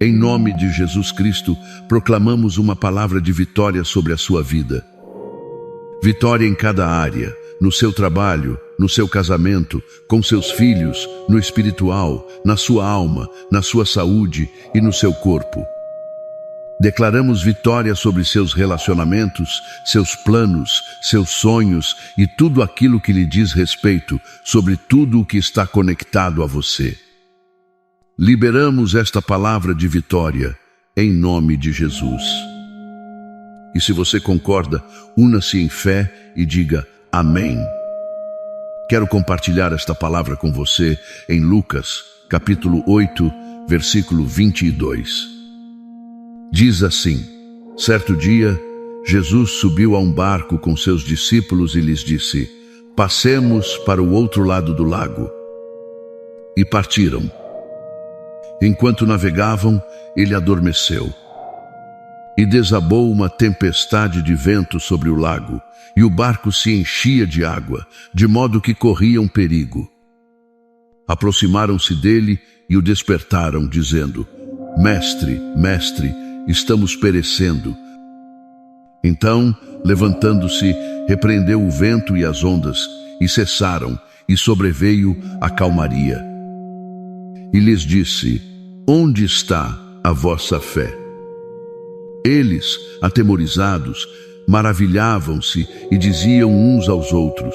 Em nome de Jesus Cristo, proclamamos uma palavra de vitória sobre a sua vida. Vitória em cada área, no seu trabalho, no seu casamento, com seus filhos, no espiritual, na sua alma, na sua saúde e no seu corpo. Declaramos vitória sobre seus relacionamentos, seus planos, seus sonhos e tudo aquilo que lhe diz respeito, sobre tudo o que está conectado a você. Liberamos esta palavra de vitória em nome de Jesus. E se você concorda, una-se em fé e diga amém. Quero compartilhar esta palavra com você em Lucas, capítulo 8, versículo 22. Diz assim: certo dia, Jesus subiu a um barco com seus discípulos e lhes disse: passemos para o outro lado do lago. E partiram. Enquanto navegavam, ele adormeceu. E desabou uma tempestade de vento sobre o lago, e o barco se enchia de água, de modo que corriam perigo. Aproximaram-se dele e o despertaram, dizendo: Mestre, mestre, estamos perecendo. Então, levantando-se, repreendeu o vento e as ondas, e cessaram, e sobreveio a calmaria. E lhes disse: onde está a vossa fé? Eles, atemorizados, maravilhavam-se e diziam uns aos outros: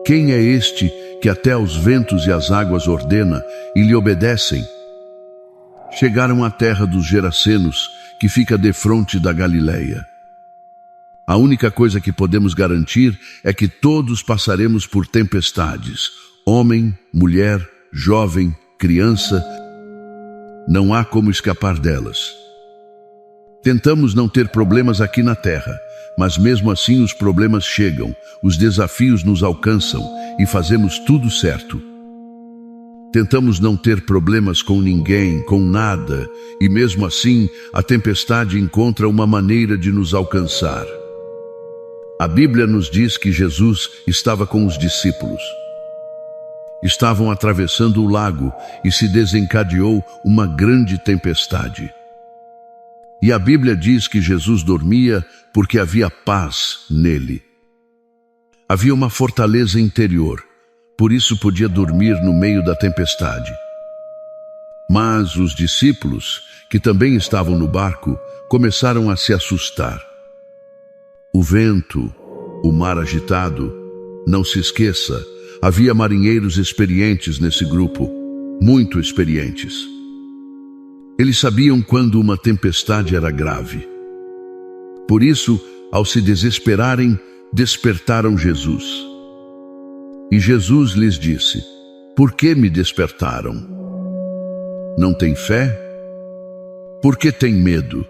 quem é este que até aos ventos e às águas ordena e lhe obedecem? Chegaram à terra dos Gerasenos, que fica defronte da Galileia. A única coisa que podemos garantir é que todos passaremos por tempestades, homem, mulher, jovem, criança. Não há como escapar delas. Tentamos não ter problemas aqui na terra, mas mesmo assim os problemas chegam, os desafios nos alcançam e fazemos tudo certo. Tentamos não ter problemas com ninguém, com nada, e mesmo assim a tempestade encontra uma maneira de nos alcançar. A Bíblia nos diz que Jesus estava com os discípulos. Estavam atravessando o lago e se desencadeou uma grande tempestade. E a Bíblia diz que Jesus dormia porque havia paz nele. Havia uma fortaleza interior, por isso podia dormir no meio da tempestade. Mas os discípulos, que também estavam no barco, começaram a se assustar. O vento, o mar agitado, não se esqueça, havia marinheiros experientes nesse grupo, muito experientes. Eles sabiam quando uma tempestade era grave. Por isso, ao se desesperarem, despertaram Jesus. E Jesus lhes disse: por que me despertaram? Não têm fé? Por que têm medo?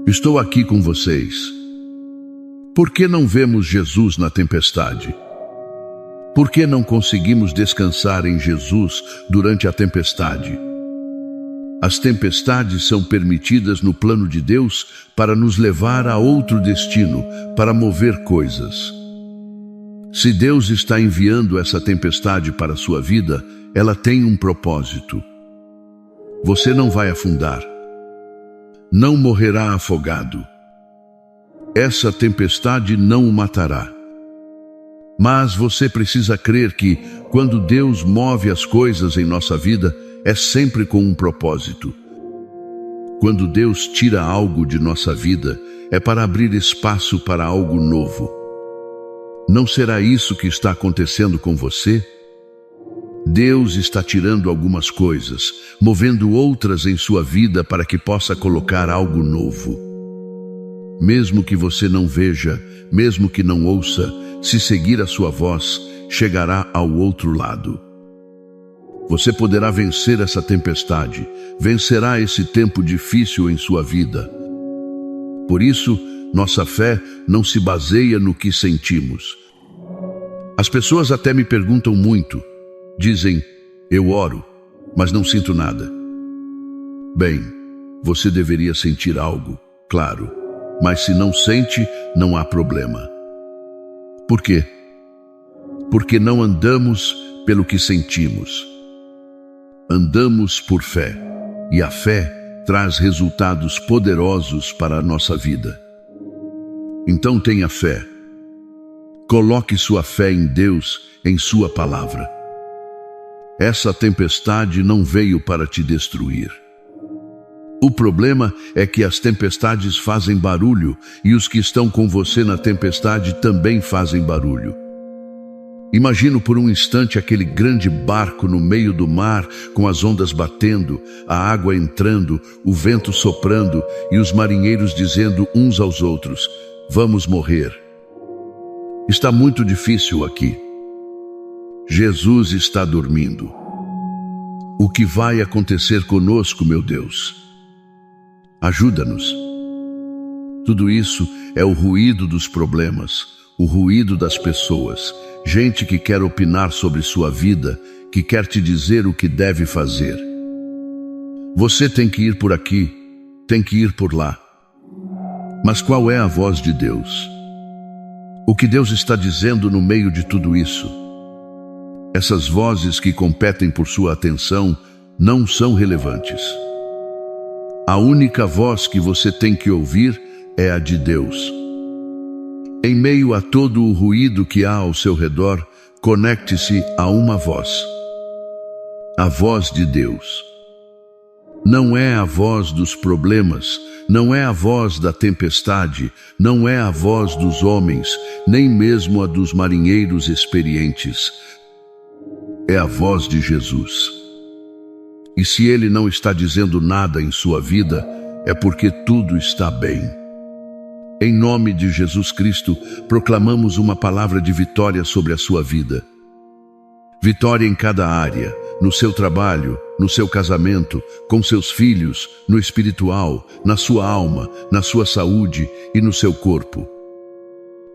Estou aqui com vocês. Por que não vemos Jesus na tempestade? Por que não conseguimos descansar em Jesus durante a tempestade? As tempestades são permitidas no plano de Deus para nos levar a outro destino, para mover coisas. Se Deus está enviando essa tempestade para a sua vida, ela tem um propósito. Você não vai afundar. Não morrerá afogado. Essa tempestade não o matará. Mas você precisa crer que, quando Deus move as coisas em nossa vida, é sempre com um propósito. Quando Deus tira algo de nossa vida, é para abrir espaço para algo novo. Não será isso que está acontecendo com você? Deus está tirando algumas coisas, movendo outras em sua vida para que possa colocar algo novo. Mesmo que você não veja, mesmo que não ouça, se seguir a sua voz, chegará ao outro lado. Você poderá vencer essa tempestade, vencerá esse tempo difícil em sua vida. Por isso, nossa fé não se baseia no que sentimos. As pessoas até me perguntam muito. Dizem: eu oro, mas não sinto nada. Bem, você deveria sentir algo, claro, mas se não sente, não há problema. Por quê? Porque não andamos pelo que sentimos. Andamos por fé, e a fé traz resultados poderosos para a nossa vida. Então tenha fé. Coloque sua fé em Deus, em sua palavra. Essa tempestade não veio para te destruir. O problema é que as tempestades fazem barulho e os que estão com você na tempestade também fazem barulho. Imagino por um instante aquele grande barco no meio do mar, com as ondas batendo, a água entrando, o vento soprando e os marinheiros dizendo uns aos outros: vamos morrer. Está muito difícil aqui. Jesus está dormindo. O que vai acontecer conosco, meu Deus? Ajuda-nos. Tudo isso é o ruído dos problemas, o ruído das pessoas, gente que quer opinar sobre sua vida, que quer te dizer o que deve fazer. Você tem que ir por aqui, tem que ir por lá. Mas qual é a voz de Deus? O que Deus está dizendo no meio de tudo isso? Essas vozes que competem por sua atenção não são relevantes. A única voz que você tem que ouvir é a de Deus. Em meio a todo o ruído que há ao seu redor, conecte-se a uma voz. A voz de Deus. Não é a voz dos problemas, não é a voz da tempestade, não é a voz dos homens, nem mesmo a dos marinheiros experientes. É a voz de Jesus. E se Ele não está dizendo nada em sua vida, é porque tudo está bem. Em nome de Jesus Cristo, proclamamos uma palavra de vitória sobre a sua vida. Vitória em cada área, no seu trabalho, no seu casamento, com seus filhos, no espiritual, na sua alma, na sua saúde e no seu corpo.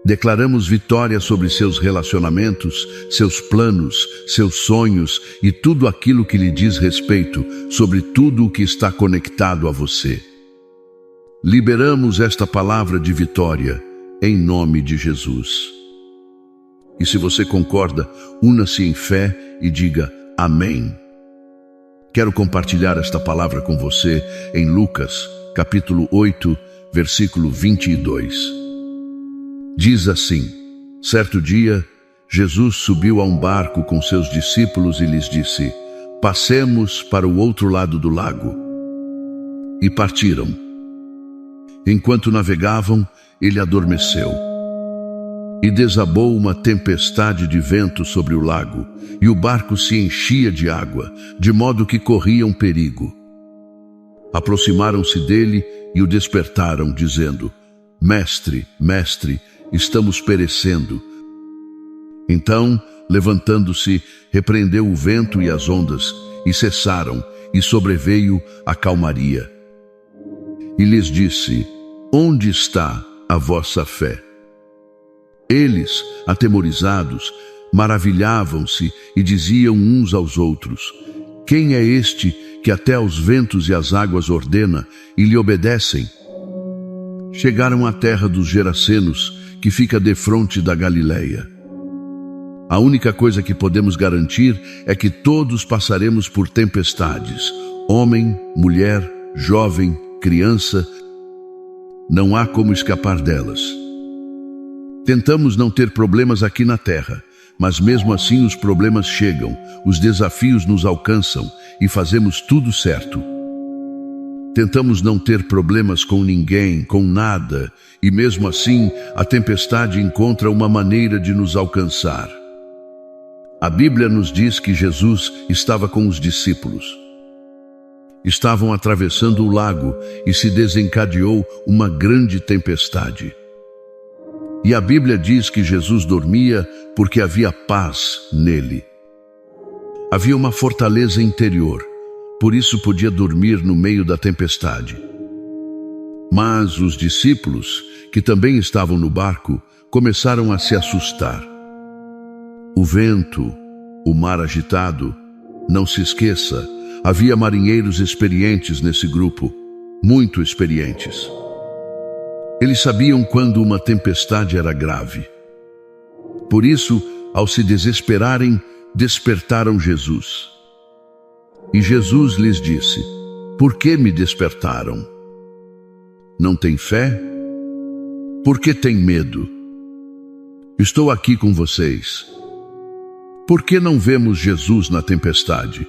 Declaramos vitória sobre seus relacionamentos, seus planos, seus sonhos e tudo aquilo que lhe diz respeito, sobre tudo o que está conectado a você. Liberamos esta palavra de vitória em nome de Jesus. E se você concorda, una-se em fé e diga amém. Quero compartilhar esta palavra com você em Lucas, capítulo 8, versículo 22. Diz assim: certo dia, Jesus subiu a um barco com seus discípulos e lhes disse: passemos para o outro lado do lago. E partiram. Enquanto navegavam, ele adormeceu. E desabou uma tempestade de vento sobre o lago, e o barco se enchia de água, de modo que corriam perigo. Aproximaram-se dele e o despertaram, dizendo: Mestre, mestre, estamos perecendo. Então, levantando-se, repreendeu o vento e as ondas, e cessaram, e sobreveio a calmaria. E lhes disse: onde está a vossa fé? Eles, atemorizados, maravilhavam-se e diziam uns aos outros: quem é este que até os ventos e as águas ordena e lhe obedecem? Chegaram à terra dos Gerasenos, que fica defronte da Galileia. A única coisa que podemos garantir é que todos passaremos por tempestades, homem, mulher, jovem, criança. Não há como escapar delas. Tentamos não ter problemas aqui na terra, mas mesmo assim os problemas chegam, os desafios nos alcançam e fazemos tudo certo. Tentamos não ter problemas com ninguém, com nada, e mesmo assim a tempestade encontra uma maneira de nos alcançar. A Bíblia nos diz que Jesus estava com os discípulos. Estavam atravessando o lago e se desencadeou uma grande tempestade. E a Bíblia diz que Jesus dormia porque havia paz nele. Havia uma fortaleza interior, por isso podia dormir no meio da tempestade. Mas os discípulos, que também estavam no barco, começaram a se assustar. O vento, o mar agitado, não se esqueça, havia marinheiros experientes nesse grupo, muito experientes. Eles sabiam quando uma tempestade era grave. Por isso, ao se desesperarem, despertaram Jesus. E Jesus lhes disse: Por que me despertaram? Não tem fé? Por que tem medo? Estou aqui com vocês. Por que não vemos Jesus na tempestade?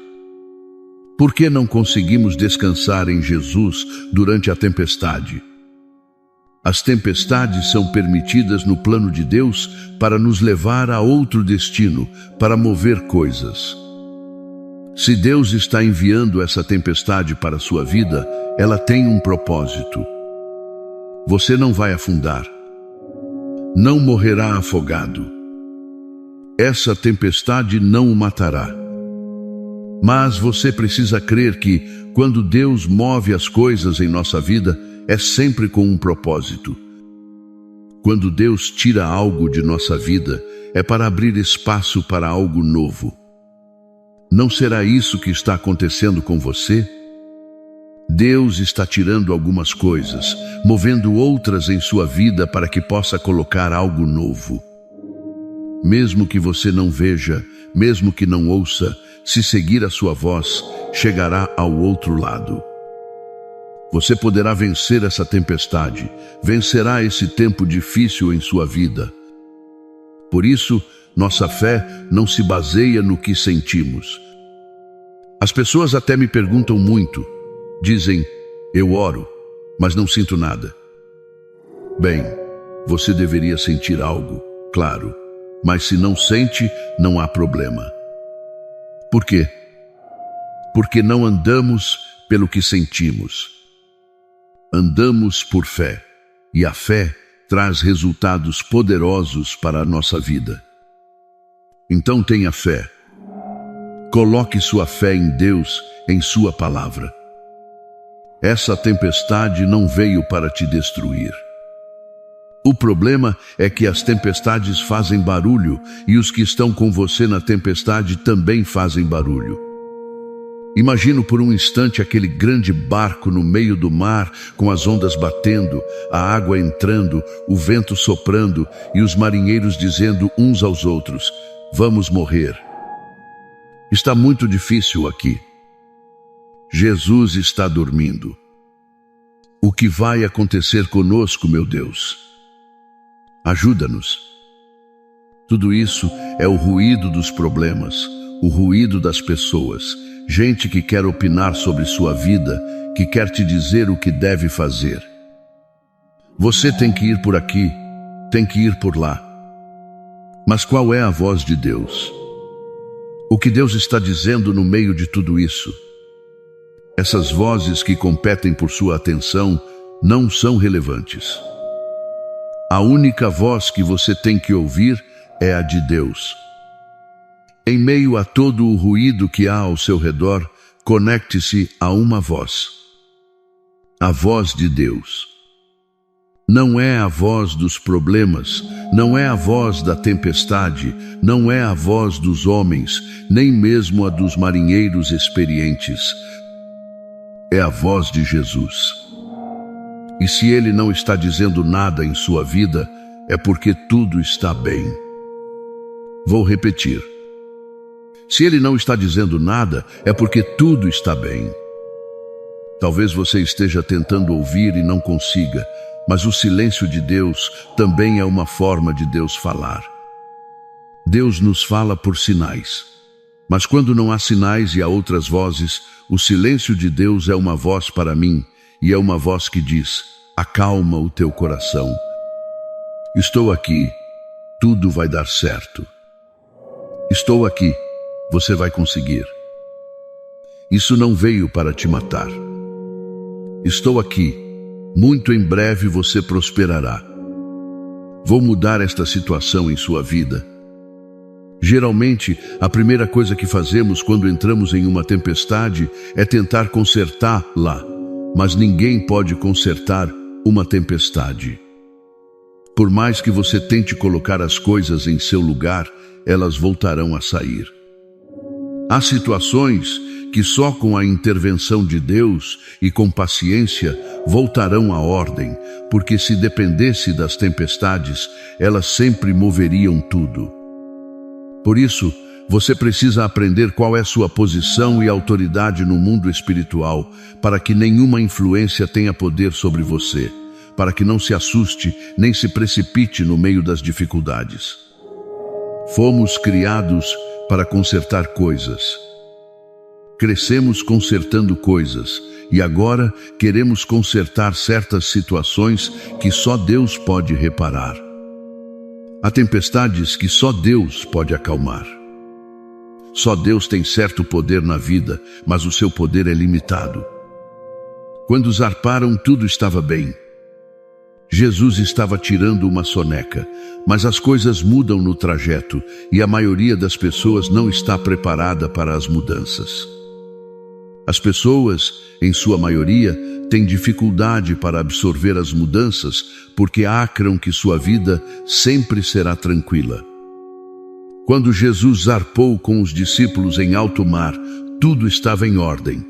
Por que não conseguimos descansar em Jesus durante a tempestade? As tempestades são permitidas no plano de Deus para nos levar a outro destino, para mover coisas. Se Deus está enviando essa tempestade para a sua vida, ela tem um propósito. Você não vai afundar. Não morrerá afogado. Essa tempestade não o matará. Mas você precisa crer que, quando Deus move as coisas em nossa vida, é sempre com um propósito. Quando Deus tira algo de nossa vida, é para abrir espaço para algo novo. Não será isso que está acontecendo com você? Deus está tirando algumas coisas, movendo outras em sua vida para que possa colocar algo novo. Mesmo que você não veja, mesmo que não ouça, se seguir a sua voz, chegará ao outro lado. Você poderá vencer essa tempestade, vencerá esse tempo difícil em sua vida. Por isso, nossa fé não se baseia no que sentimos. As pessoas até me perguntam muito. Dizem, eu oro, mas não sinto nada. Bem, você deveria sentir algo, claro, mas se não sente, não há problema. Por quê? Porque não andamos pelo que sentimos. Andamos por fé, e a fé traz resultados poderosos para a nossa vida. Então tenha fé. Coloque sua fé em Deus, em sua palavra. Essa tempestade não veio para te destruir. O problema é que as tempestades fazem barulho e os que estão com você na tempestade também fazem barulho. Imagino por um instante aquele grande barco no meio do mar, com as ondas batendo, a água entrando, o vento soprando e os marinheiros dizendo uns aos outros, vamos morrer. Está muito difícil aqui. Jesus está dormindo. O que vai acontecer conosco, meu Deus? Ajuda-nos. Tudo isso é o ruído dos problemas, o ruído das pessoas, gente que quer opinar sobre sua vida, que quer te dizer o que deve fazer. Você tem que ir por aqui, tem que ir por lá. Mas qual é a voz de Deus? O que Deus está dizendo no meio de tudo isso? Essas vozes que competem por sua atenção não são relevantes. A única voz que você tem que ouvir é a de Deus. Em meio a todo o ruído que há ao seu redor, conecte-se a uma voz. A voz de Deus. Não é a voz dos problemas, não é a voz da tempestade, não é a voz dos homens, nem mesmo a dos marinheiros experientes. É a voz de Jesus. E se Ele não está dizendo nada em sua vida, é porque tudo está bem. Vou repetir. Se Ele não está dizendo nada, é porque tudo está bem. Talvez você esteja tentando ouvir e não consiga, mas o silêncio de Deus também é uma forma de Deus falar. Deus nos fala por sinais. Mas quando não há sinais e há outras vozes, o silêncio de Deus é uma voz para mim, e é uma voz que diz, acalma o teu coração. Estou aqui, tudo vai dar certo. Estou aqui, você vai conseguir. Isso não veio para te matar. Estou aqui, muito em breve você prosperará. Vou mudar esta situação em sua vida. Geralmente, a primeira coisa que fazemos quando entramos em uma tempestade é tentar consertá-la, mas ninguém pode consertar uma tempestade. Por mais que você tente colocar as coisas em seu lugar, elas voltarão a sair. Há situações que só com a intervenção de Deus e com paciência voltarão à ordem, porque se dependesse das tempestades, elas sempre moveriam tudo. Por isso, Você precisa aprender qual é sua posição e autoridade no mundo espiritual, para que nenhuma influência tenha poder sobre você, para que não se assuste nem se precipite no meio das dificuldades. Fomos criados para consertar coisas. Crescemos consertando coisas e agora queremos consertar certas situações que só Deus pode reparar. Há tempestades que só Deus pode acalmar. Só Deus tem certo poder na vida, mas o seu poder é limitado. Quando zarparam, tudo estava bem. Jesus estava tirando uma soneca, mas as coisas mudam no trajeto e a maioria das pessoas não está preparada para as mudanças. As pessoas, em sua maioria, têm dificuldade para absorver as mudanças porque acram que sua vida sempre será tranquila. Quando Jesus zarpou com os discípulos em alto mar, tudo estava em ordem.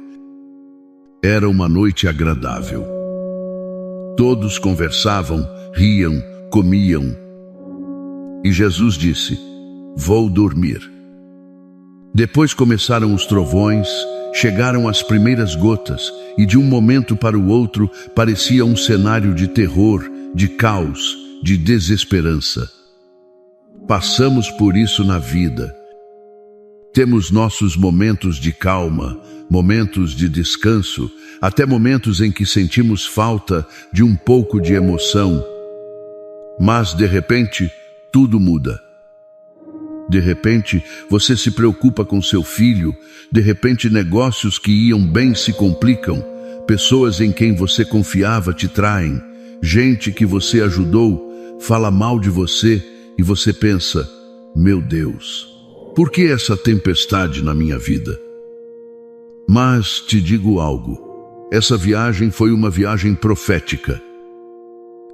Era uma noite agradável. Todos conversavam, riam, comiam. E Jesus disse: "Vou dormir." Depois começaram os trovões, chegaram as primeiras gotas, e de um momento para o outro parecia um cenário de terror, de caos, de desesperança. Passamos por isso na vida. Temos nossos momentos de calma, momentos de descanso, até momentos em que sentimos falta de um pouco de emoção. Mas, de repente, tudo muda. De repente, você se preocupa com seu filho, de repente negócios que iam bem se complicam, pessoas em quem você confiava te traem, gente que você ajudou fala mal de você e você pensa: "Meu Deus, por que essa tempestade na minha vida?" Mas te digo algo, essa viagem foi uma viagem profética.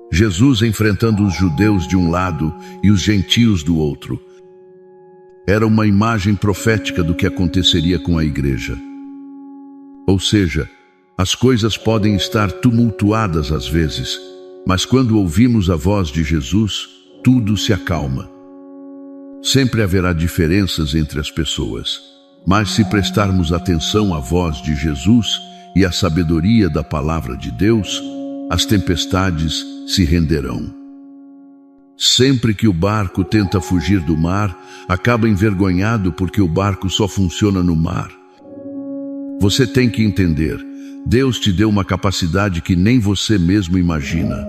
Jesus enfrentando os judeus de um lado e os gentios do outro. Era uma imagem profética do que aconteceria com a igreja. Ou seja, as coisas podem estar tumultuadas às vezes, mas quando ouvimos a voz de Jesus, tudo se acalma. Sempre haverá diferenças entre as pessoas, mas se prestarmos atenção à voz de Jesus e à sabedoria da palavra de Deus, as tempestades se renderão. Sempre que o barco tenta fugir do mar, acaba envergonhado porque o barco só funciona no mar. Você tem que entender, Deus te deu uma capacidade que nem você mesmo imagina.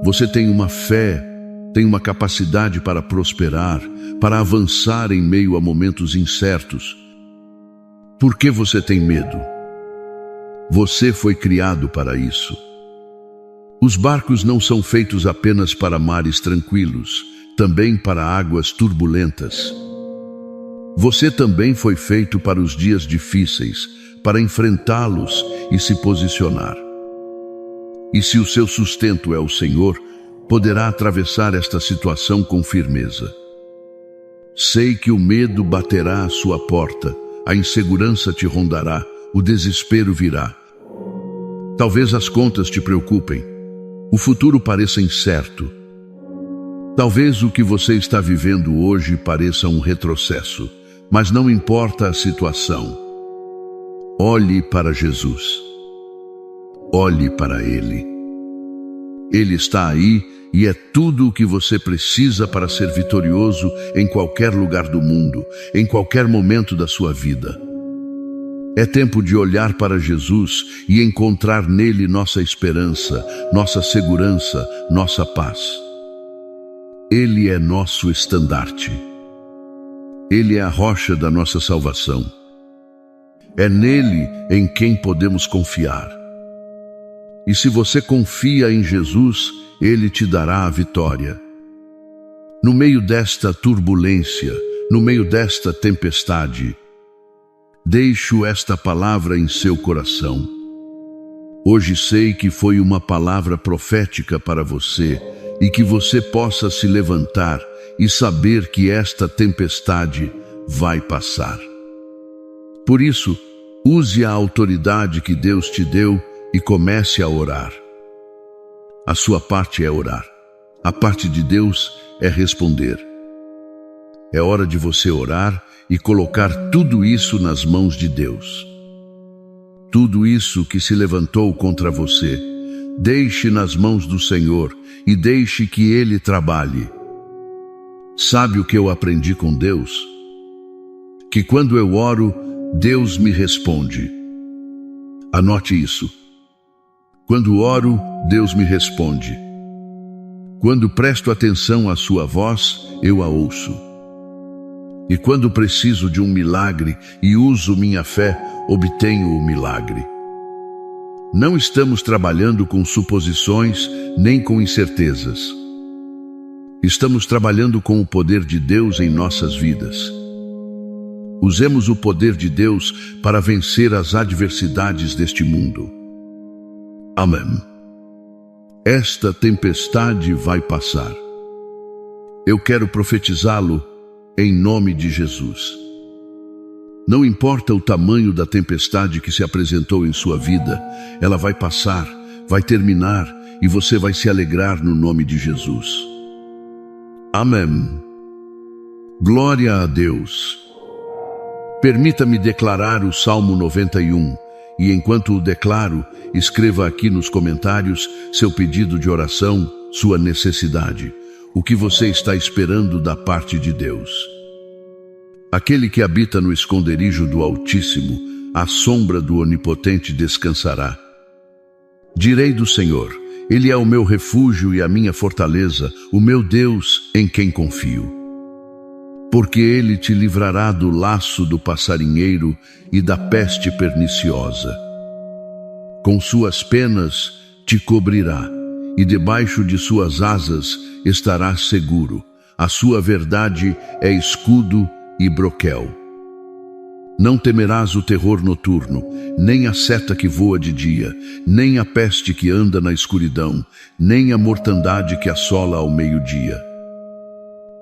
Você tem uma fé, tem uma capacidade para prosperar, para avançar em meio a momentos incertos. Por que você tem medo? Você foi criado para isso. Os barcos não são feitos apenas para mares tranquilos, também para águas turbulentas. Você também foi feito para os dias difíceis, para enfrentá-los e se posicionar. E se o seu sustento é o Senhor, poderá atravessar esta situação com firmeza. Sei que o medo baterá à sua porta, a insegurança te rondará, o desespero virá. Talvez as contas te preocupem, o futuro pareça incerto. Talvez o que você está vivendo hoje pareça um retrocesso, mas não importa a situação. Olhe para Jesus. Olhe para Ele. Ele está aí e é tudo o que você precisa para ser vitorioso em qualquer lugar do mundo, em qualquer momento da sua vida. É tempo de olhar para Jesus e encontrar nele nossa esperança, nossa segurança, nossa paz. Ele é nosso estandarte. Ele é a rocha da nossa salvação. É nele em quem podemos confiar. E se você confia em Jesus, Ele te dará a vitória. No meio desta turbulência, no meio desta tempestade, deixo esta palavra em seu coração. Hoje sei que foi uma palavra profética para você e que você possa se levantar e saber que esta tempestade vai passar. Por isso, use a autoridade que Deus te deu e comece a orar. A sua parte é orar. A parte de Deus é responder. É hora de você orar e colocar tudo isso nas mãos de Deus. Tudo isso que se levantou contra você, deixe nas mãos do Senhor e deixe que Ele trabalhe. Sabe o que eu aprendi com Deus? Que quando eu oro, Deus me responde. Anote isso. Quando oro, Deus me responde. Quando presto atenção à sua voz, eu a ouço. E quando preciso de um milagre e uso minha fé, obtenho o milagre. Não estamos trabalhando com suposições nem com incertezas. Estamos trabalhando com o poder de Deus em nossas vidas. Usemos o poder de Deus para vencer as adversidades deste mundo. Amém. Esta tempestade vai passar. Eu quero profetizá-lo em nome de Jesus. Não importa o tamanho da tempestade que se apresentou em sua vida, ela vai passar, vai terminar e você vai se alegrar no nome de Jesus. Amém. Glória a Deus. Permita-me declarar o Salmo 91, e enquanto o declaro, escreva aqui nos comentários seu pedido de oração, sua necessidade, o que você está esperando da parte de Deus. Aquele que habita no esconderijo do Altíssimo, à sombra do Onipotente descansará. Direi do Senhor, Ele é o meu refúgio e a minha fortaleza, o meu Deus em quem confio. Porque Ele te livrará do laço do passarinheiro e da peste perniciosa. Com suas penas te cobrirá, e debaixo de suas asas estarás seguro. A sua verdade é escudo e broquel. Não temerás o terror noturno, nem a seta que voa de dia, nem a peste que anda na escuridão, nem a mortandade que assola ao meio-dia.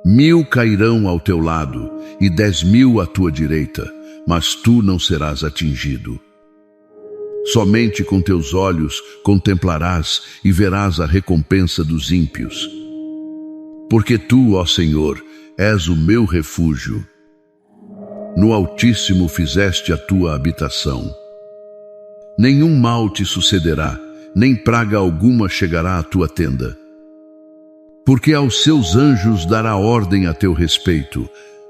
1000 cairão ao teu lado e 10.000 à tua direita, mas tu não serás atingido. Somente com teus olhos contemplarás e verás a recompensa dos ímpios. Porque tu, ó Senhor, és o meu refúgio. No Altíssimo fizeste a tua habitação. Nenhum mal te sucederá, nem praga alguma chegará à tua tenda. Porque aos seus anjos dará ordem a teu respeito,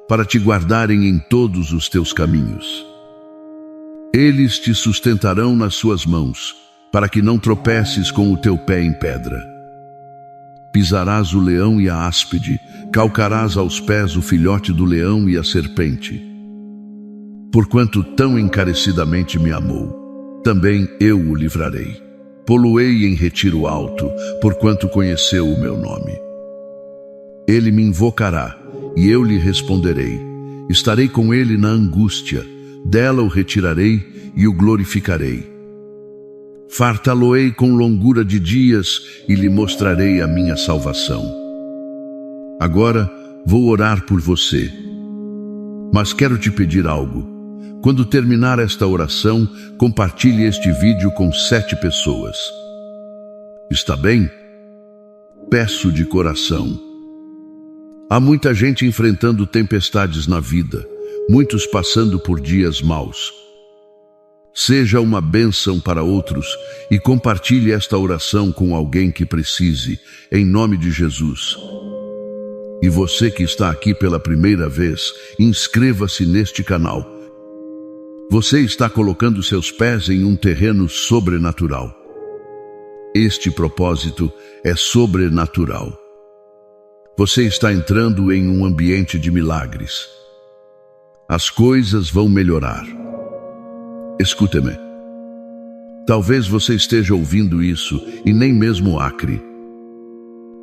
para te guardarem em todos os teus caminhos. Eles te sustentarão nas suas mãos, para que não tropeces com o teu pé em pedra. Pisarás o leão e a áspide, calcarás aos pés o filhote do leão e a serpente. Porquanto tão encarecidamente me amou, também eu o livrarei. Pô-lo-ei em retiro alto, porquanto conheceu o meu nome. Ele me invocará, e eu lhe responderei. Estarei com ele na angústia, dela o retirarei e o glorificarei. Fartá-lo-ei com longura de dias e lhe mostrarei a minha salvação. Agora vou orar por você, mas quero te pedir algo. Quando terminar esta oração, compartilhe este vídeo com 7 pessoas. Está bem? Peço de coração. Há muita gente enfrentando tempestades na vida, muitos passando por dias maus. Seja uma bênção para outros e compartilhe esta oração com alguém que precise, em nome de Jesus. E você que está aqui pela primeira vez, inscreva-se neste canal. Você está colocando seus pés em um terreno sobrenatural. Este propósito é sobrenatural. Você está entrando em um ambiente de milagres. As coisas vão melhorar. Escute-me. Talvez você esteja ouvindo isso e nem mesmo acre.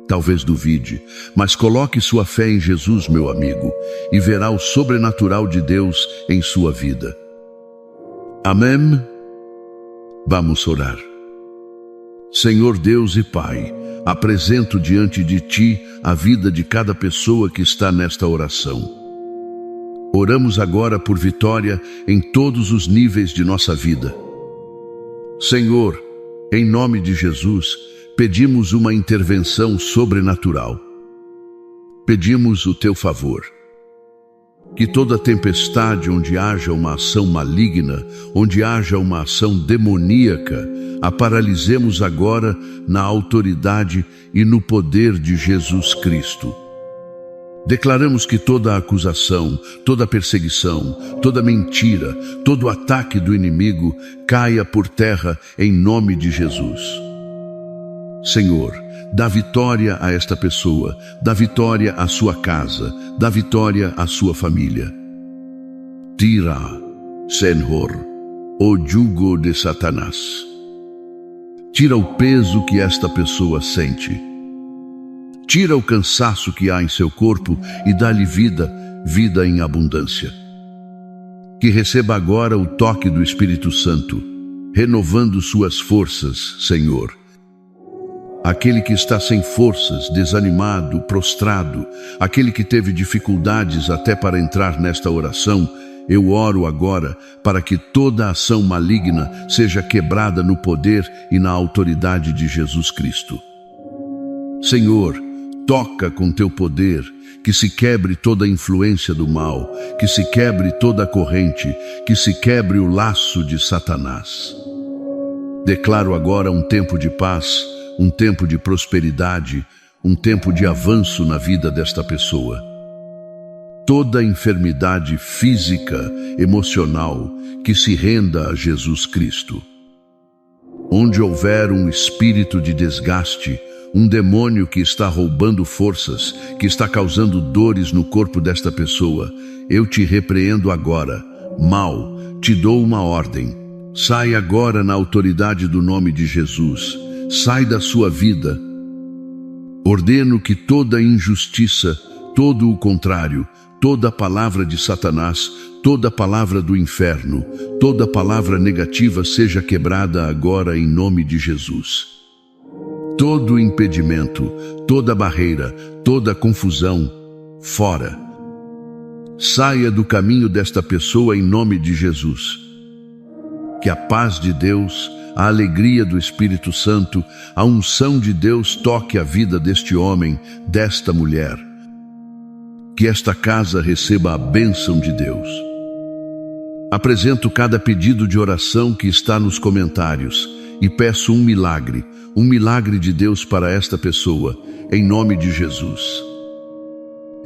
Talvez duvide, mas coloque sua fé em Jesus, meu amigo, e verá o sobrenatural de Deus em sua vida. Amém? Vamos orar. Senhor Deus e Pai, apresento diante de Ti a vida de cada pessoa que está nesta oração. Oramos agora por vitória em todos os níveis de nossa vida. Senhor, em nome de Jesus, pedimos uma intervenção sobrenatural. Pedimos o Teu favor. Que toda tempestade onde haja uma ação maligna, onde haja uma ação demoníaca, a paralisemos agora na autoridade e no poder de Jesus Cristo. Declaramos que toda acusação, toda perseguição, toda mentira, todo ataque do inimigo caia por terra em nome de Jesus. Senhor, dá vitória a esta pessoa, dá vitória à sua casa, dá vitória à sua família. Tira, Senhor, o jugo de Satanás. Tira o peso que esta pessoa sente. Tira o cansaço que há em seu corpo e dá-lhe vida, vida em abundância. Que receba agora o toque do Espírito Santo, renovando suas forças, Senhor. Aquele que está sem forças, desanimado, prostrado, aquele que teve dificuldades até para entrar nesta oração, eu oro agora para que toda ação maligna seja quebrada no poder e na autoridade de Jesus Cristo. Senhor, toca com teu poder, que se quebre toda a influência do mal, que se quebre toda a corrente, que se quebre o laço de Satanás. Declaro agora um tempo de paz, um tempo de prosperidade, um tempo de avanço na vida desta pessoa. Toda enfermidade física, emocional, que se renda a Jesus Cristo. Onde houver um espírito de desgaste, um demônio que está roubando forças, que está causando dores no corpo desta pessoa, eu te repreendo agora. Mal, te dou uma ordem. Sai agora na autoridade do nome de Jesus. Sai da sua vida. Ordeno que toda injustiça, todo o contrário, toda palavra de Satanás, toda palavra do inferno, toda palavra negativa seja quebrada agora em nome de Jesus. Todo impedimento, toda barreira, toda confusão, fora. Saia do caminho desta pessoa em nome de Jesus. Que a paz de Deus, a alegria do Espírito Santo, a unção de Deus toque a vida deste homem, desta mulher. Que esta casa receba a bênção de Deus. Apresento cada pedido de oração que está nos comentários e peço um milagre de Deus para esta pessoa, em nome de Jesus.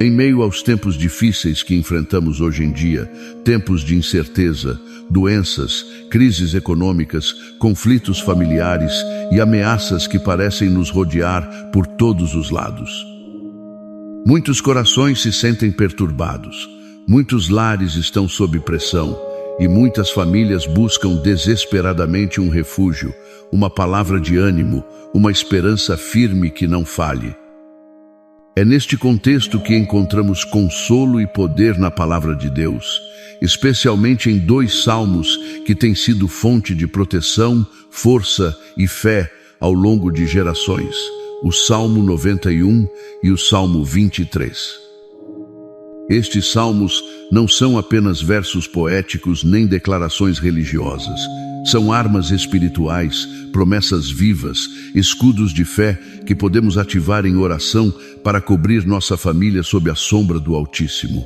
Em meio aos tempos difíceis que enfrentamos hoje em dia, tempos de incerteza, doenças, crises econômicas, conflitos familiares e ameaças que parecem nos rodear por todos os lados. Muitos corações se sentem perturbados, muitos lares estão sob pressão e muitas famílias buscam desesperadamente um refúgio, uma palavra de ânimo, uma esperança firme que não falhe. É neste contexto que encontramos consolo e poder na palavra de Deus, especialmente em 2 salmos que têm sido fonte de proteção, força e fé ao longo de gerações, o Salmo 91 e o Salmo 23. Estes salmos não são apenas versos poéticos nem declarações religiosas. São armas espirituais, promessas vivas, escudos de fé que podemos ativar em oração para cobrir nossa família sob a sombra do Altíssimo.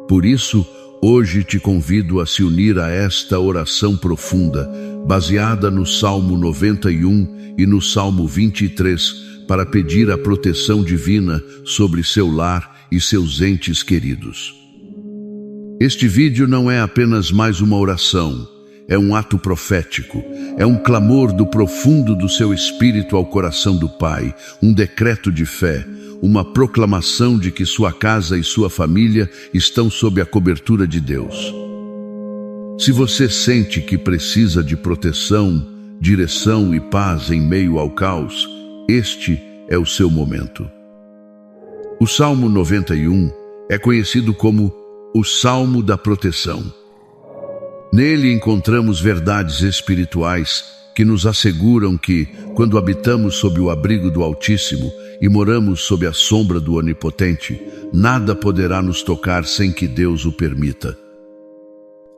Por isso, hoje te convido a se unir a esta oração profunda, baseada no Salmo 91 e no Salmo 23, para pedir a proteção divina sobre seu lar e seus entes queridos. Este vídeo não é apenas mais uma oração, é um ato profético, é um clamor do profundo do seu espírito ao coração do Pai, um decreto de fé, uma proclamação de que sua casa e sua família estão sob a cobertura de Deus. Se você sente que precisa de proteção, direção e paz em meio ao caos, este é o seu momento. O Salmo 91 é conhecido como o Salmo da Proteção. Nele encontramos verdades espirituais que nos asseguram que, quando habitamos sob o abrigo do Altíssimo e moramos sob a sombra do Onipotente, nada poderá nos tocar sem que Deus o permita.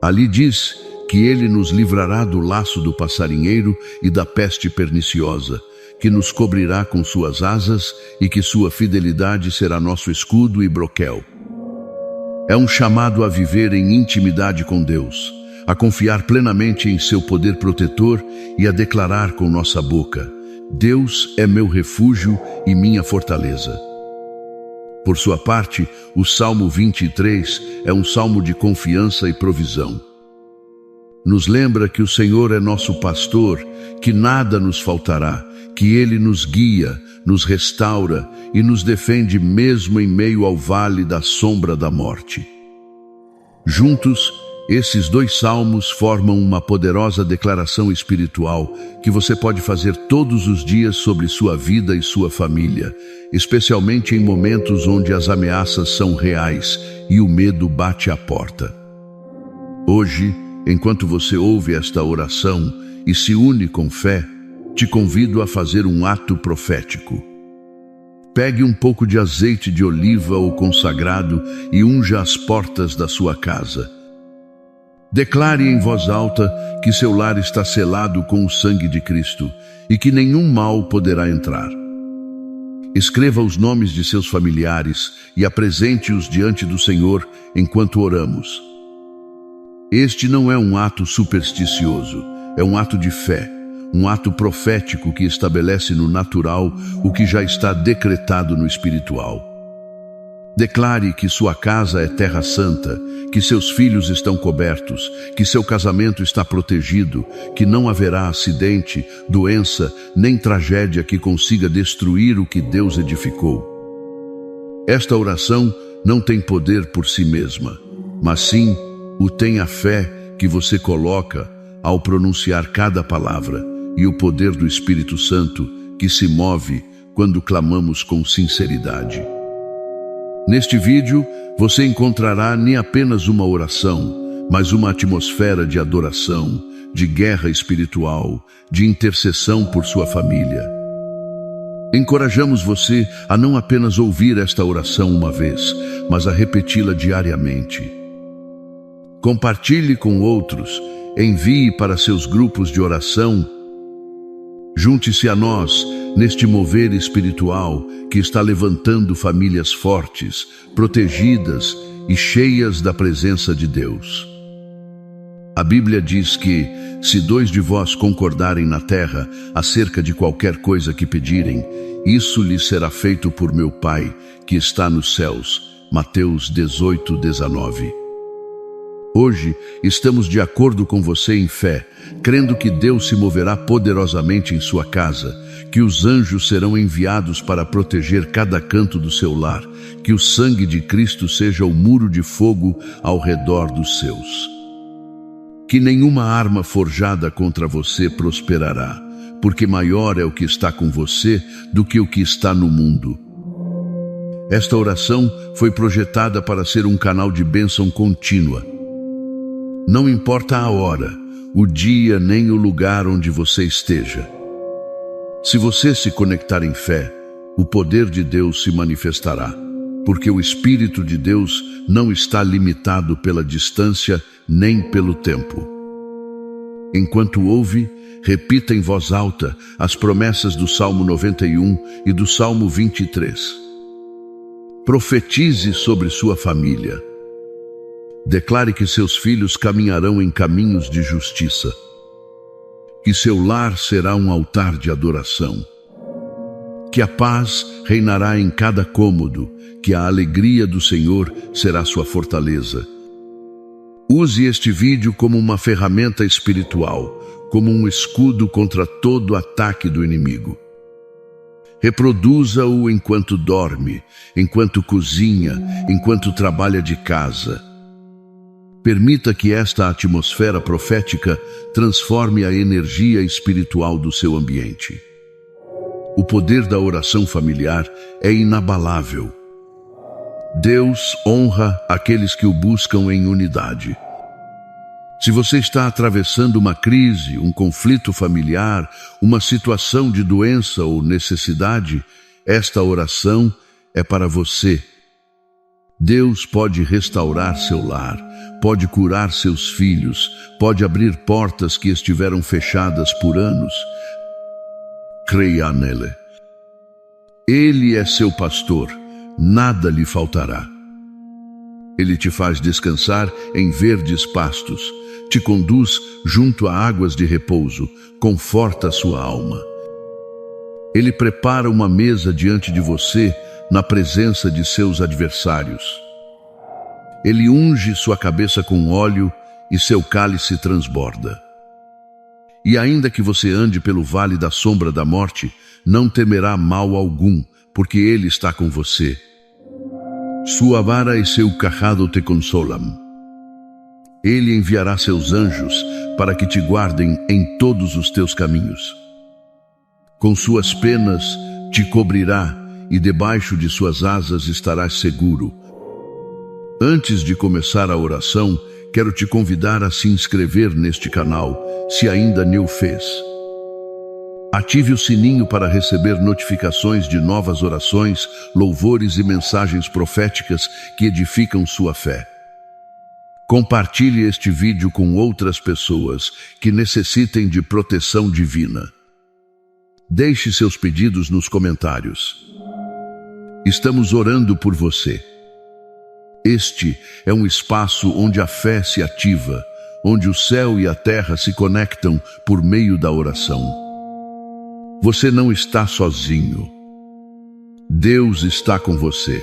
Ali diz que Ele nos livrará do laço do passarinheiro e da peste perniciosa, que nos cobrirá com suas asas e que sua fidelidade será nosso escudo e broquel. É um chamado a viver em intimidade com Deus, a confiar plenamente em seu poder protetor e a declarar com nossa boca: Deus é meu refúgio e minha fortaleza. Por sua parte, o Salmo 23 é um salmo de confiança e provisão. Nos lembra que o Senhor é nosso pastor, que nada nos faltará, que Ele nos guia, nos restaura e nos defende mesmo em meio ao vale da sombra da morte. Juntos, esses dois salmos formam uma poderosa declaração espiritual que você pode fazer todos os dias sobre sua vida e sua família, especialmente em momentos onde as ameaças são reais e o medo bate à porta. Hoje, enquanto você ouve esta oração e se une com fé, te convido a fazer um ato profético. Pegue um pouco de azeite de oliva ou consagrado e unja as portas da sua casa. Declare em voz alta que seu lar está selado com o sangue de Cristo e que nenhum mal poderá entrar. Escreva os nomes de seus familiares e apresente-os diante do Senhor enquanto oramos. Este não é um ato supersticioso, é um ato de fé, um ato profético que estabelece no natural o que já está decretado no espiritual. Declare que sua casa é terra santa, que seus filhos estão cobertos, que seu casamento está protegido, que não haverá acidente, doença, nem tragédia que consiga destruir o que Deus edificou. Esta oração não tem poder por si mesma, mas sim o tem a fé que você coloca ao pronunciar cada palavra e o poder do Espírito Santo que se move quando clamamos com sinceridade. Neste vídeo, você encontrará nem apenas uma oração, mas uma atmosfera de adoração, de guerra espiritual, de intercessão por sua família. Encorajamos você a não apenas ouvir esta oração uma vez, mas a repeti-la diariamente. Compartilhe com outros, envie para seus grupos de oração. Junte-se a nós neste mover espiritual que está levantando famílias fortes, protegidas e cheias da presença de Deus. A Bíblia diz que, se 2 de vós concordarem na terra acerca de qualquer coisa que pedirem, isso lhes será feito por meu Pai, que está nos céus. Mateus 18:19. Hoje, estamos de acordo com você em fé, crendo que Deus se moverá poderosamente em sua casa, que os anjos serão enviados para proteger cada canto do seu lar, que o sangue de Cristo seja o muro de fogo ao redor dos seus. Que nenhuma arma forjada contra você prosperará, porque maior é o que está com você do que o que está no mundo. Esta oração foi projetada para ser um canal de bênção contínua. Não importa a hora, o dia nem o lugar onde você esteja. Se você se conectar em fé, o poder de Deus se manifestará, porque o Espírito de Deus não está limitado pela distância nem pelo tempo. Enquanto ouve, repita em voz alta as promessas do Salmo 91 e do Salmo 23. Profetize sobre sua família. Declare que seus filhos caminharão em caminhos de justiça, que seu lar será um altar de adoração, que a paz reinará em cada cômodo, que a alegria do Senhor será sua fortaleza. Use este vídeo como uma ferramenta espiritual, como um escudo contra todo ataque do inimigo. Reproduza-o enquanto dorme, enquanto cozinha, enquanto trabalha de casa. Permita que esta atmosfera profética transforme a energia espiritual do seu ambiente. O poder da oração familiar é inabalável. Deus honra aqueles que o buscam em unidade. Se você está atravessando uma crise, um conflito familiar, uma situação de doença ou necessidade, esta oração é para você. Deus pode restaurar seu lar, pode curar seus filhos, pode abrir portas que estiveram fechadas por anos. Creia nele. Ele é seu pastor, nada lhe faltará. Ele te faz descansar em verdes pastos, te conduz junto a águas de repouso, conforta a sua alma. Ele prepara uma mesa diante de você, na presença de seus adversários. Ele unge sua cabeça com óleo e seu cálice transborda. E ainda que você ande pelo vale da sombra da morte, não temerá mal algum, porque Ele está com você. Sua vara e seu cajado te consolam. Ele enviará seus anjos para que te guardem em todos os teus caminhos. Com suas penas te cobrirá e debaixo de suas asas estarás seguro. Antes de começar a oração, quero te convidar a se inscrever neste canal, se ainda não o fez. Ative o sininho para receber notificações de novas orações, louvores e mensagens proféticas que edificam sua fé. Compartilhe este vídeo com outras pessoas que necessitem de proteção divina. Deixe seus pedidos nos comentários. Estamos orando por você. Este é um espaço onde a fé se ativa, onde o céu e a terra se conectam por meio da oração. Você não está sozinho. Deus está com você.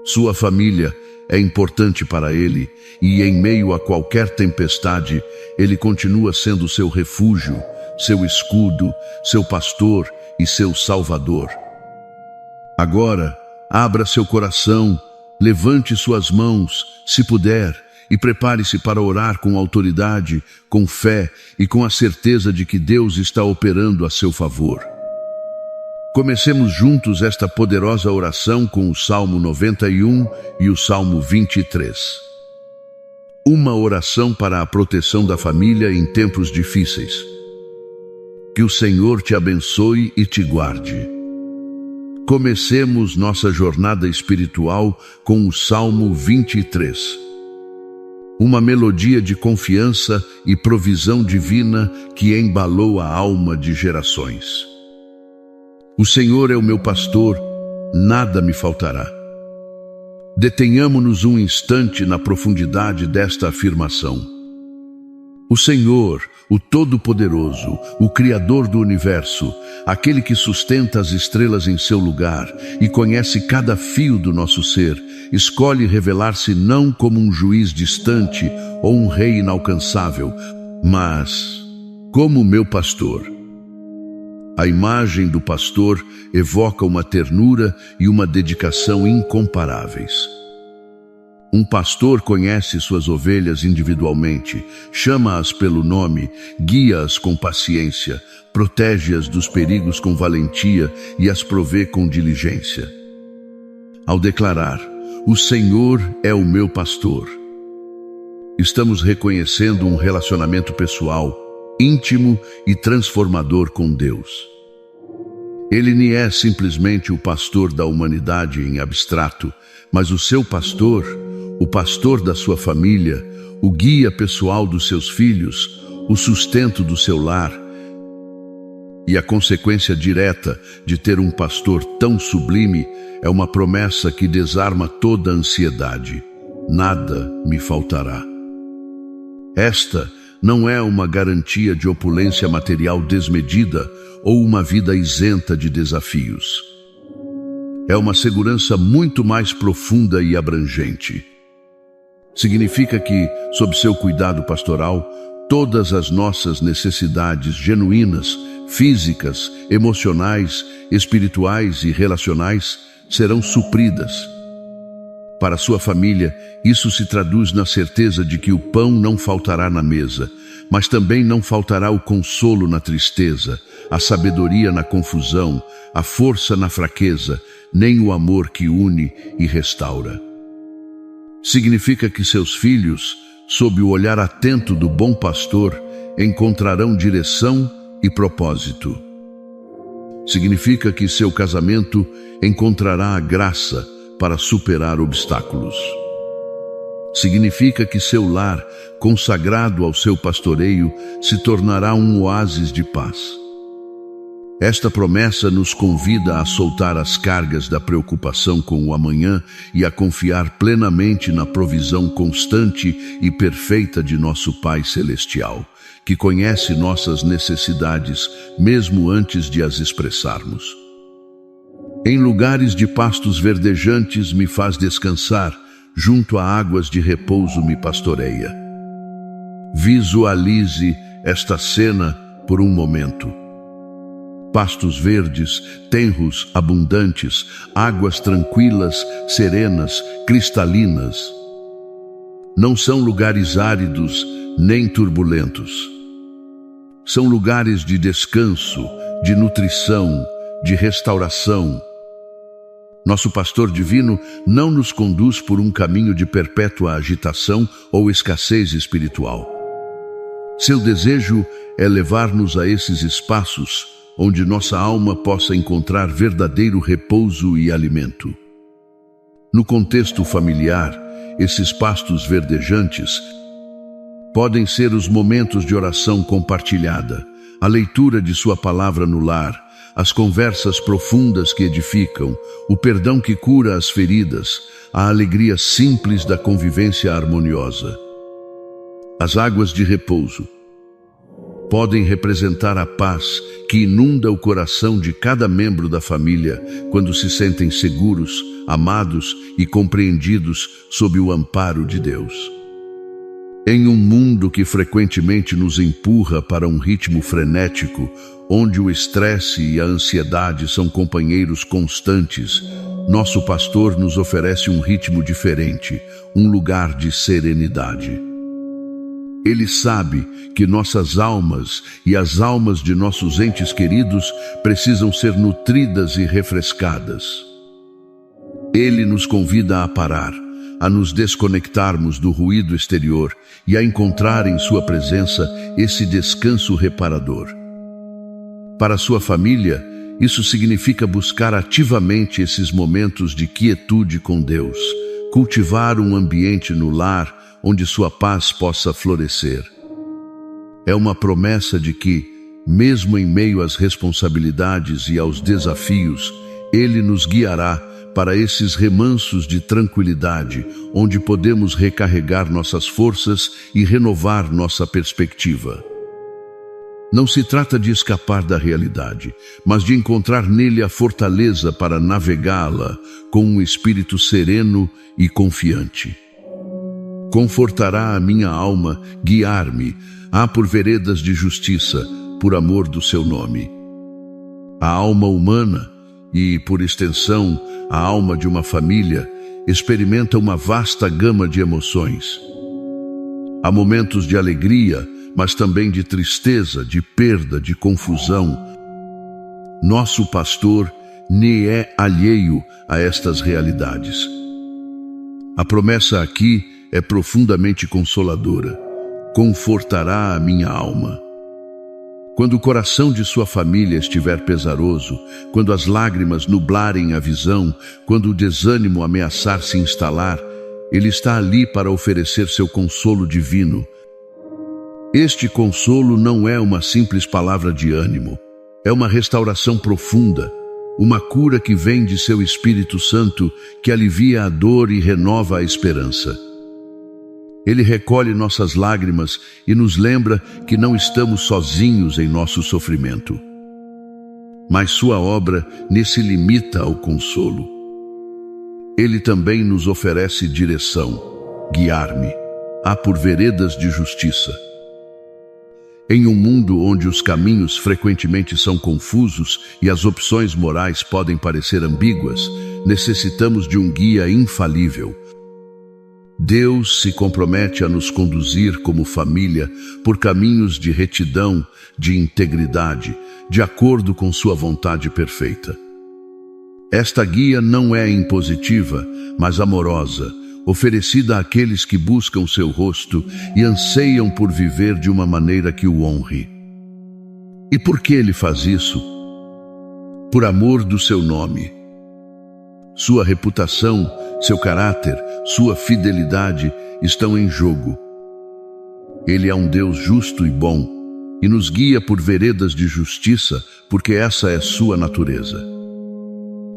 Sua família é importante para Ele e em meio a qualquer tempestade, Ele continua sendo seu refúgio, seu escudo, seu pastor e seu salvador. Agora, abra seu coração, levante suas mãos, se puder, e prepare-se para orar com autoridade, com fé e com a certeza de que Deus está operando a seu favor. Comecemos juntos esta poderosa oração com o Salmo 91 e o Salmo 23. Uma oração para a proteção da família em tempos difíceis. Que o Senhor te abençoe e te guarde. Comecemos nossa jornada espiritual com o Salmo 23. Uma melodia de confiança e provisão divina que embalou a alma de gerações. O Senhor é o meu pastor, nada me faltará. Detenhamo-nos um instante na profundidade desta afirmação. O Senhor, o Todo-Poderoso, o Criador do Universo, aquele que sustenta as estrelas em seu lugar e conhece cada fio do nosso ser, escolhe revelar-se não como um juiz distante ou um rei inalcançável, mas como meu pastor. A imagem do pastor evoca uma ternura e uma dedicação incomparáveis. Um pastor conhece suas ovelhas individualmente, chama-as pelo nome, guia-as com paciência, protege-as dos perigos com valentia e as provê com diligência. Ao declarar, o Senhor é o meu pastor, estamos reconhecendo um relacionamento pessoal, íntimo e transformador com Deus. Ele não é simplesmente o pastor da humanidade em abstrato, mas o seu pastor, o pastor da sua família, o guia pessoal dos seus filhos, o sustento do seu lar. E a consequência direta de ter um pastor tão sublime é uma promessa que desarma toda a ansiedade. Nada me faltará. Esta não é uma garantia de opulência material desmedida ou uma vida isenta de desafios. É uma segurança muito mais profunda e abrangente. Significa que, sob seu cuidado pastoral, todas as nossas necessidades genuínas, físicas, emocionais, espirituais e relacionais serão supridas. Para sua família, isso se traduz na certeza de que o pão não faltará na mesa, mas também não faltará o consolo na tristeza, a sabedoria na confusão, a força na fraqueza, nem o amor que une e restaura. Significa que seus filhos, sob o olhar atento do bom pastor, encontrarão direção e propósito. Significa que seu casamento encontrará a graça para superar obstáculos. Significa que seu lar, consagrado ao seu pastoreio, se tornará um oásis de paz. Esta promessa nos convida a soltar as cargas da preocupação com o amanhã e a confiar plenamente na provisão constante e perfeita de nosso Pai Celestial, que conhece nossas necessidades mesmo antes de as expressarmos. Em lugares de pastos verdejantes me faz descansar, junto a águas de repouso me pastoreia. Visualize esta cena por um momento. Pastos verdes, tenros, abundantes, águas tranquilas, serenas, cristalinas. Não são lugares áridos nem turbulentos. São lugares de descanso, de nutrição, de restauração. Nosso pastor divino não nos conduz por um caminho de perpétua agitação ou escassez espiritual. Seu desejo é levar-nos a esses espaços onde nossa alma possa encontrar verdadeiro repouso e alimento. No contexto familiar, esses pastos verdejantes podem ser os momentos de oração compartilhada, a leitura de sua palavra no lar, as conversas profundas que edificam, o perdão que cura as feridas, a alegria simples da convivência harmoniosa. As águas de repouso podem representar a paz que inunda o coração de cada membro da família quando se sentem seguros, amados e compreendidos sob o amparo de Deus. Em um mundo que frequentemente nos empurra para um ritmo frenético, onde o estresse e a ansiedade são companheiros constantes, nosso pastor nos oferece um ritmo diferente, um lugar de serenidade. Ele sabe que nossas almas e as almas de nossos entes queridos precisam ser nutridas e refrescadas. Ele nos convida a parar, a nos desconectarmos do ruído exterior e a encontrar em sua presença esse descanso reparador. Para sua família, isso significa buscar ativamente esses momentos de quietude com Deus, cultivar um ambiente no lar onde sua paz possa florescer. É uma promessa de que, mesmo em meio às responsabilidades e aos desafios, Ele nos guiará para esses remansos de tranquilidade, onde podemos recarregar nossas forças e renovar nossa perspectiva. Não se trata de escapar da realidade, mas de encontrar nele a fortaleza para navegá-la com um espírito sereno e confiante. Confortará a minha alma, guiar-me, por veredas de justiça, por amor do seu nome. A alma humana, e, por extensão, a alma de uma família, experimenta uma vasta gama de emoções. Há momentos de alegria, mas também de tristeza, de perda, de confusão. Nosso pastor nem é alheio a estas realidades. A promessa aqui é profundamente consoladora. Confortará a minha alma. Quando o coração de sua família estiver pesaroso, quando as lágrimas nublarem a visão, quando o desânimo ameaçar se instalar, Ele está ali para oferecer seu consolo divino. Este consolo não é uma simples palavra de ânimo, é uma restauração profunda, uma cura que vem de seu Espírito Santo, que alivia a dor e renova a esperança. Ele recolhe nossas lágrimas e nos lembra que não estamos sozinhos em nosso sofrimento. Mas sua obra nem se limita ao consolo. Ele também nos oferece direção, guiar-me, por veredas de justiça. Em um mundo onde os caminhos frequentemente são confusos e as opções morais podem parecer ambíguas, necessitamos de um guia infalível. Deus se compromete a nos conduzir como família por caminhos de retidão, de integridade, de acordo com sua vontade perfeita. Esta guia não é impositiva, mas amorosa, oferecida àqueles que buscam seu rosto e anseiam por viver de uma maneira que o honre. E por que Ele faz isso? Por amor do seu nome. Sua reputação, seu caráter, sua fidelidade estão em jogo. Ele é um Deus justo e bom, e nos guia por veredas de justiça, porque essa é sua natureza.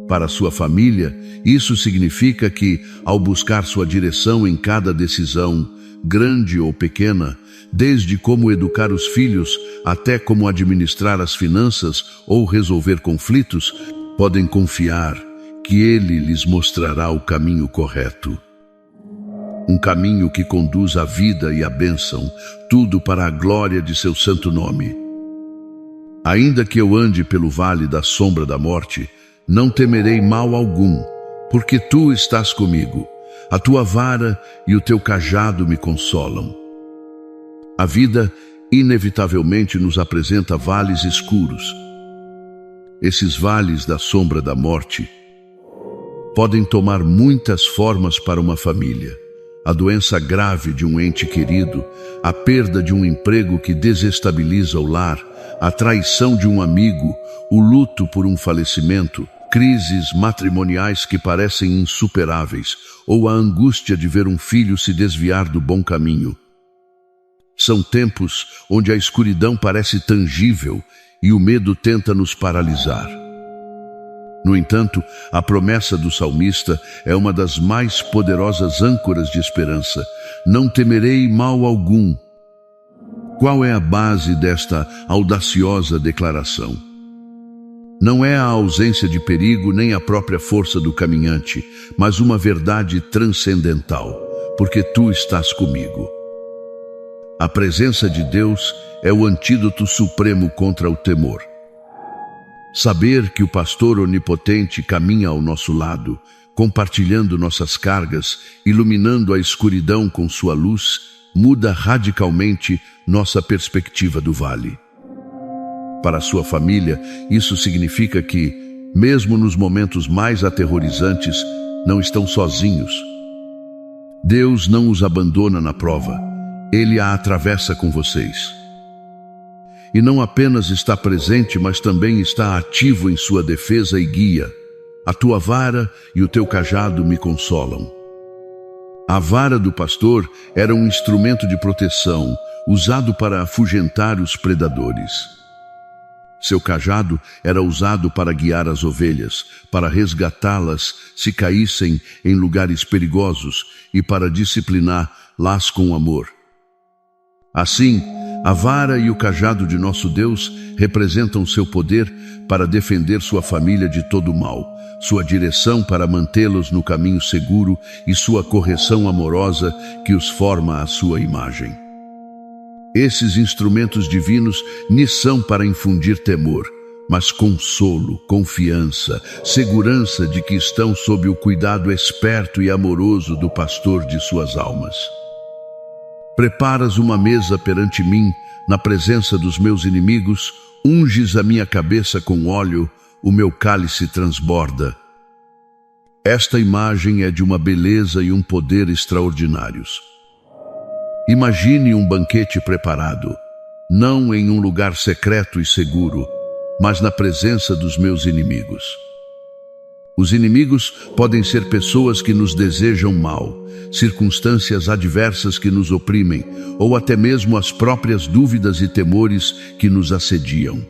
Para sua família, isso significa que, ao buscar sua direção em cada decisão, grande ou pequena, desde como educar os filhos até como administrar as finanças ou resolver conflitos, podem confiar que Ele lhes mostrará o caminho correto. Um caminho que conduz à vida e à bênção, tudo para a glória de seu santo nome. Ainda que eu ande pelo vale da sombra da morte, não temerei mal algum, porque tu estás comigo. A tua vara e o teu cajado me consolam. A vida inevitavelmente nos apresenta vales escuros. Esses vales da sombra da morte podem tomar muitas formas para uma família. A doença grave de um ente querido, a perda de um emprego que desestabiliza o lar, a traição de um amigo, o luto por um falecimento, crises matrimoniais que parecem insuperáveis, ou a angústia de ver um filho se desviar do bom caminho. São tempos onde a escuridão parece tangível e o medo tenta nos paralisar. No entanto, a promessa do salmista é uma das mais poderosas âncoras de esperança. Não temerei mal algum. Qual é a base desta audaciosa declaração? Não é a ausência de perigo nem a própria força do caminhante, mas uma verdade transcendental, porque tu estás comigo. A presença de Deus é o antídoto supremo contra o temor. Saber que o pastor onipotente caminha ao nosso lado, compartilhando nossas cargas, iluminando a escuridão com sua luz, muda radicalmente nossa perspectiva do vale. Para sua família, isso significa que, mesmo nos momentos mais aterrorizantes, não estão sozinhos. Deus não os abandona na prova, Ele a atravessa com vocês. E não apenas está presente, mas também está ativo em sua defesa e guia. A tua vara e o teu cajado me consolam. A vara do pastor era um instrumento de proteção, usado para afugentar os predadores. Seu cajado era usado para guiar as ovelhas, para resgatá-las se caíssem em lugares perigosos e para discipliná-las com amor. Assim, a vara e o cajado de nosso Deus representam seu poder para defender sua família de todo mal, sua direção para mantê-los no caminho seguro e sua correção amorosa que os forma à sua imagem. Esses instrumentos divinos nem são para infundir temor, mas consolo, confiança, segurança de que estão sob o cuidado esperto e amoroso do pastor de suas almas. Preparas uma mesa perante mim, na presença dos meus inimigos, unges a minha cabeça com óleo, o meu cálice transborda. Esta imagem é de uma beleza e um poder extraordinários. Imagine um banquete preparado, não em um lugar secreto e seguro, mas na presença dos meus inimigos. Os inimigos podem ser pessoas que nos desejam mal, circunstâncias adversas que nos oprimem, ou até mesmo as próprias dúvidas e temores que nos assediam.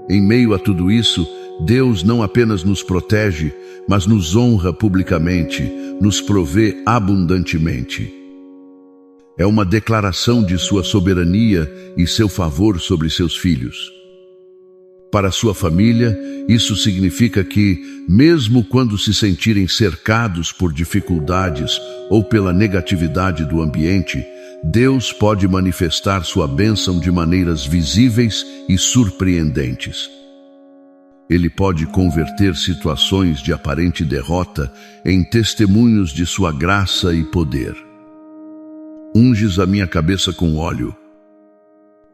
Em meio a tudo isso, Deus não apenas nos protege, mas nos honra publicamente, nos provê abundantemente. É uma declaração de sua soberania e seu favor sobre seus filhos. Para sua família, isso significa que, mesmo quando se sentirem cercados por dificuldades ou pela negatividade do ambiente, Deus pode manifestar sua bênção de maneiras visíveis e surpreendentes. Ele pode converter situações de aparente derrota em testemunhos de sua graça e poder. Unges a minha cabeça com óleo.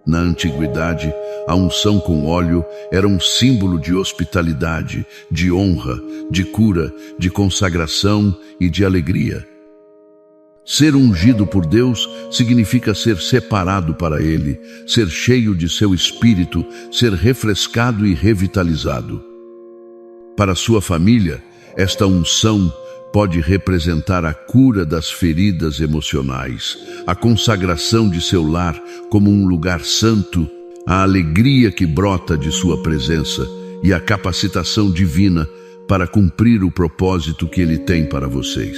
Na antiguidade, a unção com óleo era um símbolo de hospitalidade, de honra, de cura, de consagração e de alegria. Ser ungido por Deus significa ser separado para Ele, ser cheio de seu espírito, ser refrescado e revitalizado. Para sua família, esta unção pode representar a cura das feridas emocionais, a consagração de seu lar como um lugar santo, a alegria que brota de sua presença e a capacitação divina para cumprir o propósito que Ele tem para vocês.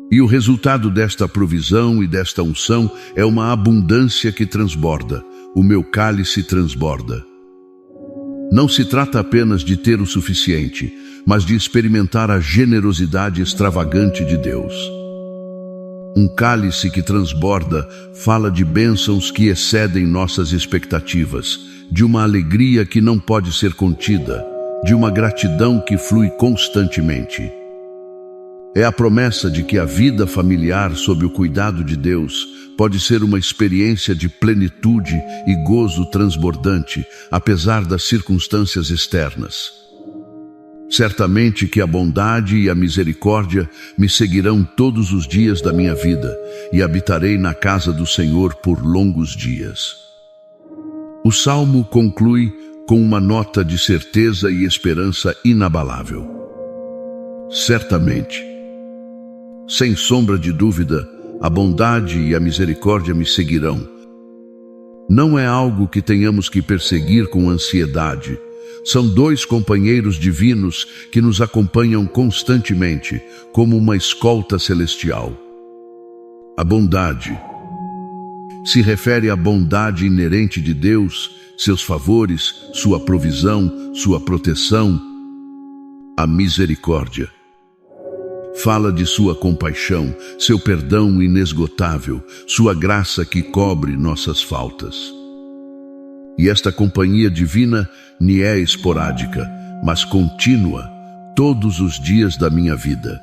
E o resultado desta provisão e desta unção é uma abundância que transborda. O meu cálice transborda. Não se trata apenas de ter o suficiente, mas de experimentar a generosidade extravagante de Deus. Um cálice que transborda fala de bênçãos que excedem nossas expectativas, de uma alegria que não pode ser contida, de uma gratidão que flui constantemente. É a promessa de que a vida familiar sob o cuidado de Deus pode ser uma experiência de plenitude e gozo transbordante, apesar das circunstâncias externas. Certamente que a bondade e a misericórdia me seguirão todos os dias da minha vida e habitarei na casa do Senhor por longos dias. O Salmo conclui com uma nota de certeza e esperança inabalável. Certamente, sem sombra de dúvida, a bondade e a misericórdia me seguirão. Não é algo que tenhamos que perseguir com ansiedade. São dois companheiros divinos que nos acompanham constantemente, como uma escolta celestial. A bondade se refere à bondade inerente de Deus, seus favores, sua provisão, sua proteção. A misericórdia fala de sua compaixão, seu perdão inesgotável, sua graça que cobre nossas faltas. E esta companhia divina me é esporádica, mas contínua, todos os dias da minha vida.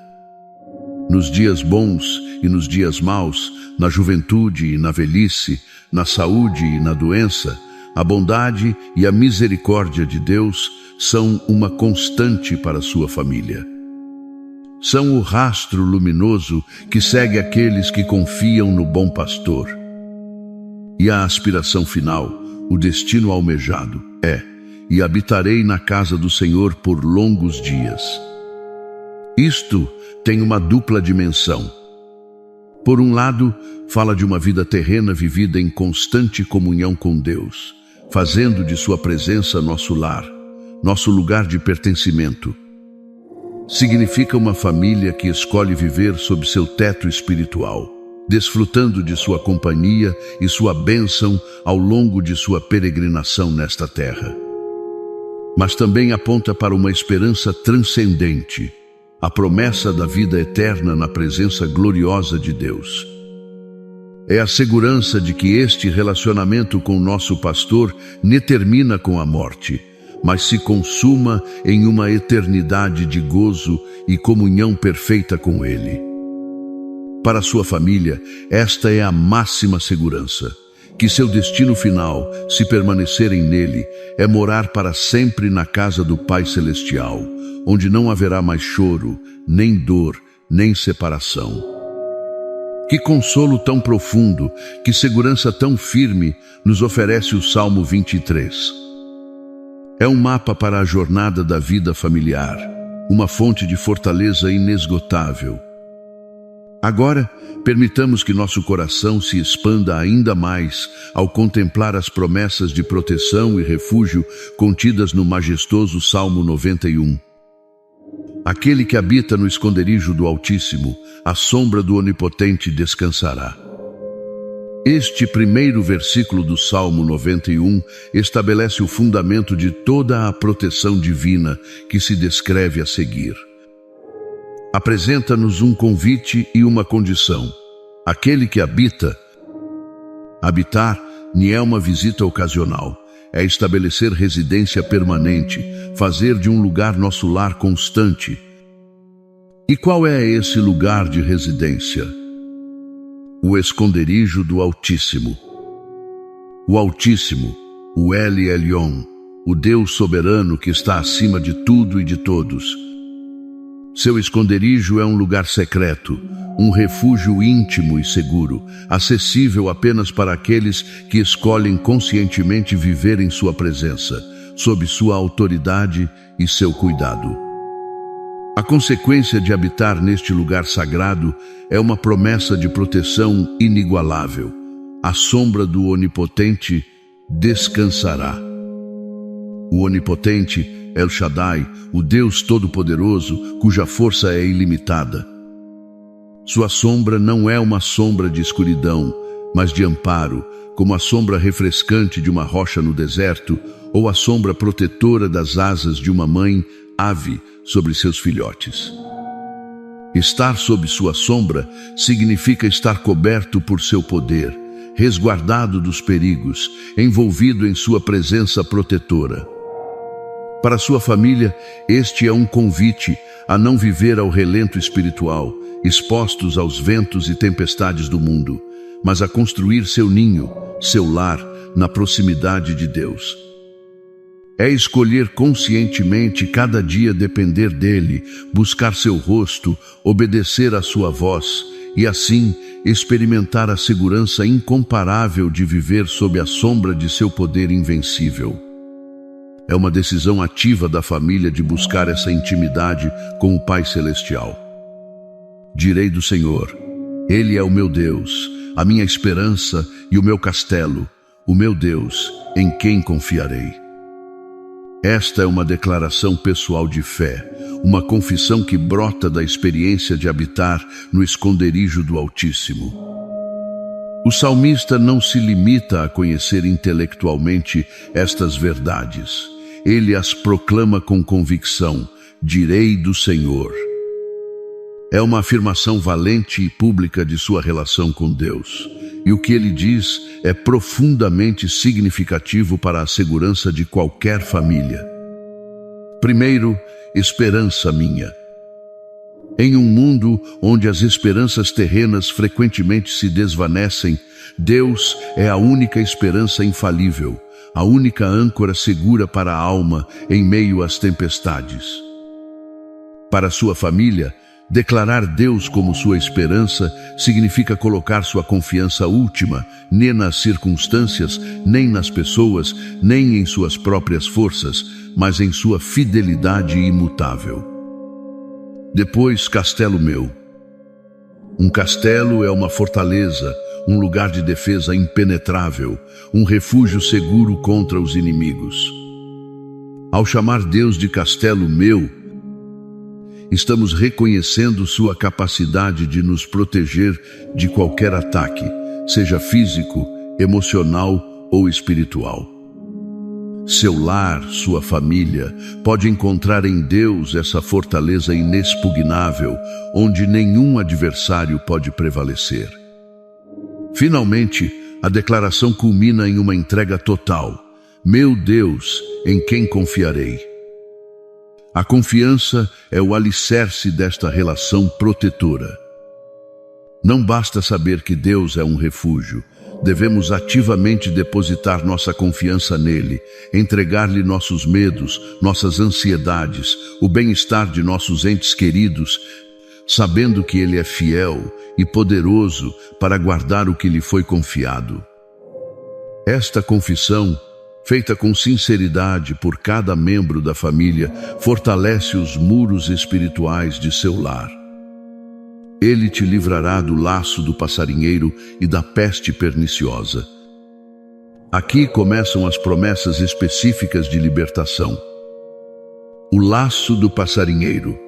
Nos dias bons e nos dias maus, na juventude e na velhice, na saúde e na doença, a bondade e a misericórdia de Deus são uma constante para sua família. São o rastro luminoso que segue aqueles que confiam no bom pastor. E a aspiração final, o destino almejado, é: e habitarei na casa do Senhor por longos dias. Isto tem uma dupla dimensão. Por um lado, fala de uma vida terrena vivida em constante comunhão com Deus, fazendo de sua presença nosso lar, nosso lugar de pertencimento. Significa uma família que escolhe viver sob seu teto espiritual, desfrutando de sua companhia e sua bênção ao longo de sua peregrinação nesta terra. Mas também aponta para uma esperança transcendente, a promessa da vida eterna na presença gloriosa de Deus. É a segurança de que este relacionamento com nosso pastor não termina com a morte, mas se consuma em uma eternidade de gozo e comunhão perfeita com Ele. Para sua família, esta é a máxima segurança, que seu destino final, se permanecerem nele, é morar para sempre na casa do Pai Celestial, onde não haverá mais choro, nem dor, nem separação. Que consolo tão profundo, que segurança tão firme nos oferece o Salmo 23. É um mapa para a jornada da vida familiar, uma fonte de fortaleza inesgotável. Agora, permitamos que nosso coração se expanda ainda mais ao contemplar as promessas de proteção e refúgio contidas no majestoso Salmo 91. Aquele que habita no esconderijo do Altíssimo, à sombra do Onipotente descansará. Este primeiro versículo do Salmo 91 estabelece o fundamento de toda a proteção divina que se descreve a seguir. Apresenta-nos um convite e uma condição. Aquele que habitar não é uma visita ocasional, é estabelecer residência permanente, fazer de um lugar nosso lar constante. E qual é esse lugar de residência? O esconderijo do Altíssimo. O Altíssimo, o El Elyon, o Deus soberano que está acima de tudo e de todos. Seu esconderijo é um lugar secreto, um refúgio íntimo e seguro, acessível apenas para aqueles que escolhem conscientemente viver em sua presença, sob sua autoridade e seu cuidado. A consequência de habitar neste lugar sagrado é uma promessa de proteção inigualável. À sombra do Onipotente descansará. O Onipotente, El Shaddai, o Deus Todo-Poderoso, cuja força é ilimitada. Sua sombra não é uma sombra de escuridão, mas de amparo, como a sombra refrescante de uma rocha no deserto ou a sombra protetora das asas de uma mãe ave sobre seus filhotes. Estar sob sua sombra significa estar coberto por seu poder, resguardado dos perigos, envolvido em sua presença protetora. Para sua família, este é um convite a não viver ao relento espiritual, expostos aos ventos e tempestades do mundo, mas a construir seu ninho, seu lar, na proximidade de Deus. É escolher conscientemente cada dia depender dele, buscar seu rosto, obedecer à sua voz e assim experimentar a segurança incomparável de viver sob a sombra de seu poder invencível. É uma decisão ativa da família de buscar essa intimidade com o Pai Celestial. Direi do Senhor: Ele é o meu Deus, a minha esperança e o meu castelo, o meu Deus, em quem confiarei. Esta é uma declaração pessoal de fé, uma confissão que brota da experiência de habitar no esconderijo do Altíssimo. O salmista não se limita a conhecer intelectualmente estas verdades. Ele as proclama com convicção: direi do Senhor. É uma afirmação valente e pública de sua relação com Deus. E o que ele diz é profundamente significativo para a segurança de qualquer família. Primeiro, esperança minha. Em um mundo onde as esperanças terrenas frequentemente se desvanecem, Deus é a única esperança infalível, a única âncora segura para a alma em meio às tempestades. Para sua família, declarar Deus como sua esperança significa colocar sua confiança última, nem nas circunstâncias, nem nas pessoas, nem em suas próprias forças, mas em sua fidelidade imutável. Depois, castelo meu. Um castelo é uma fortaleza, um lugar de defesa impenetrável, um refúgio seguro contra os inimigos. Ao chamar Deus de castelo meu, estamos reconhecendo sua capacidade de nos proteger de qualquer ataque, seja físico, emocional ou espiritual. Seu lar, sua família, pode encontrar em Deus essa fortaleza inexpugnável, onde nenhum adversário pode prevalecer. Finalmente, a declaração culmina em uma entrega total. Meu Deus, em quem confiarei? A confiança é o alicerce desta relação protetora. Não basta saber que Deus é um refúgio. Devemos ativamente depositar nossa confiança nele, entregar-lhe nossos medos, nossas ansiedades, o bem-estar de nossos entes queridos, sabendo que ele é fiel e poderoso para guardar o que lhe foi confiado. Esta confissão, feita com sinceridade por cada membro da família, fortalece os muros espirituais de seu lar. Ele te livrará do laço do passarinheiro e da peste perniciosa. Aqui começam as promessas específicas de libertação. O laço do passarinheiro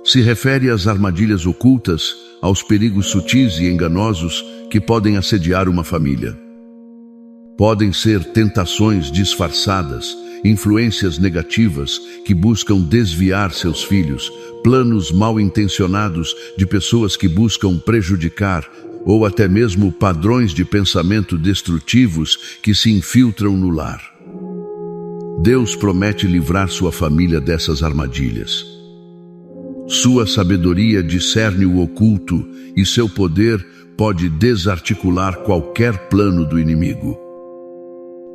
se refere às armadilhas ocultas, aos perigos sutis e enganosos que podem assediar uma família. Podem ser tentações disfarçadas, influências negativas que buscam desviar seus filhos, planos mal intencionados de pessoas que buscam prejudicar, ou até mesmo padrões de pensamento destrutivos que se infiltram no lar. Deus promete livrar sua família dessas armadilhas. Sua sabedoria discerne o oculto e seu poder pode desarticular qualquer plano do inimigo.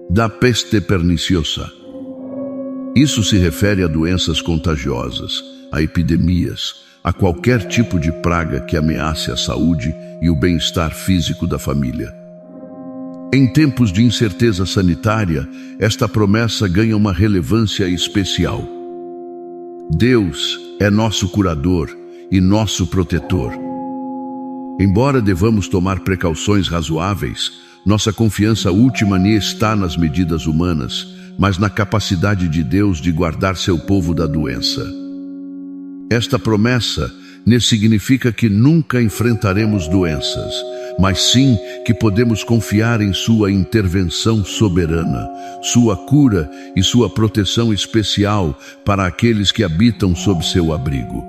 Da peste perniciosa. Isso se refere a doenças contagiosas, a epidemias, a qualquer tipo de praga que ameace a saúde e o bem-estar físico da família. Em tempos de incerteza sanitária, esta promessa ganha uma relevância especial. Deus é nosso curador e nosso protetor. Embora devamos tomar precauções razoáveis, nossa confiança última nem está nas medidas humanas, mas na capacidade de Deus de guardar seu povo da doença. Esta promessa não significa que nunca enfrentaremos doenças, mas sim que podemos confiar em sua intervenção soberana, sua cura e sua proteção especial para aqueles que habitam sob seu abrigo.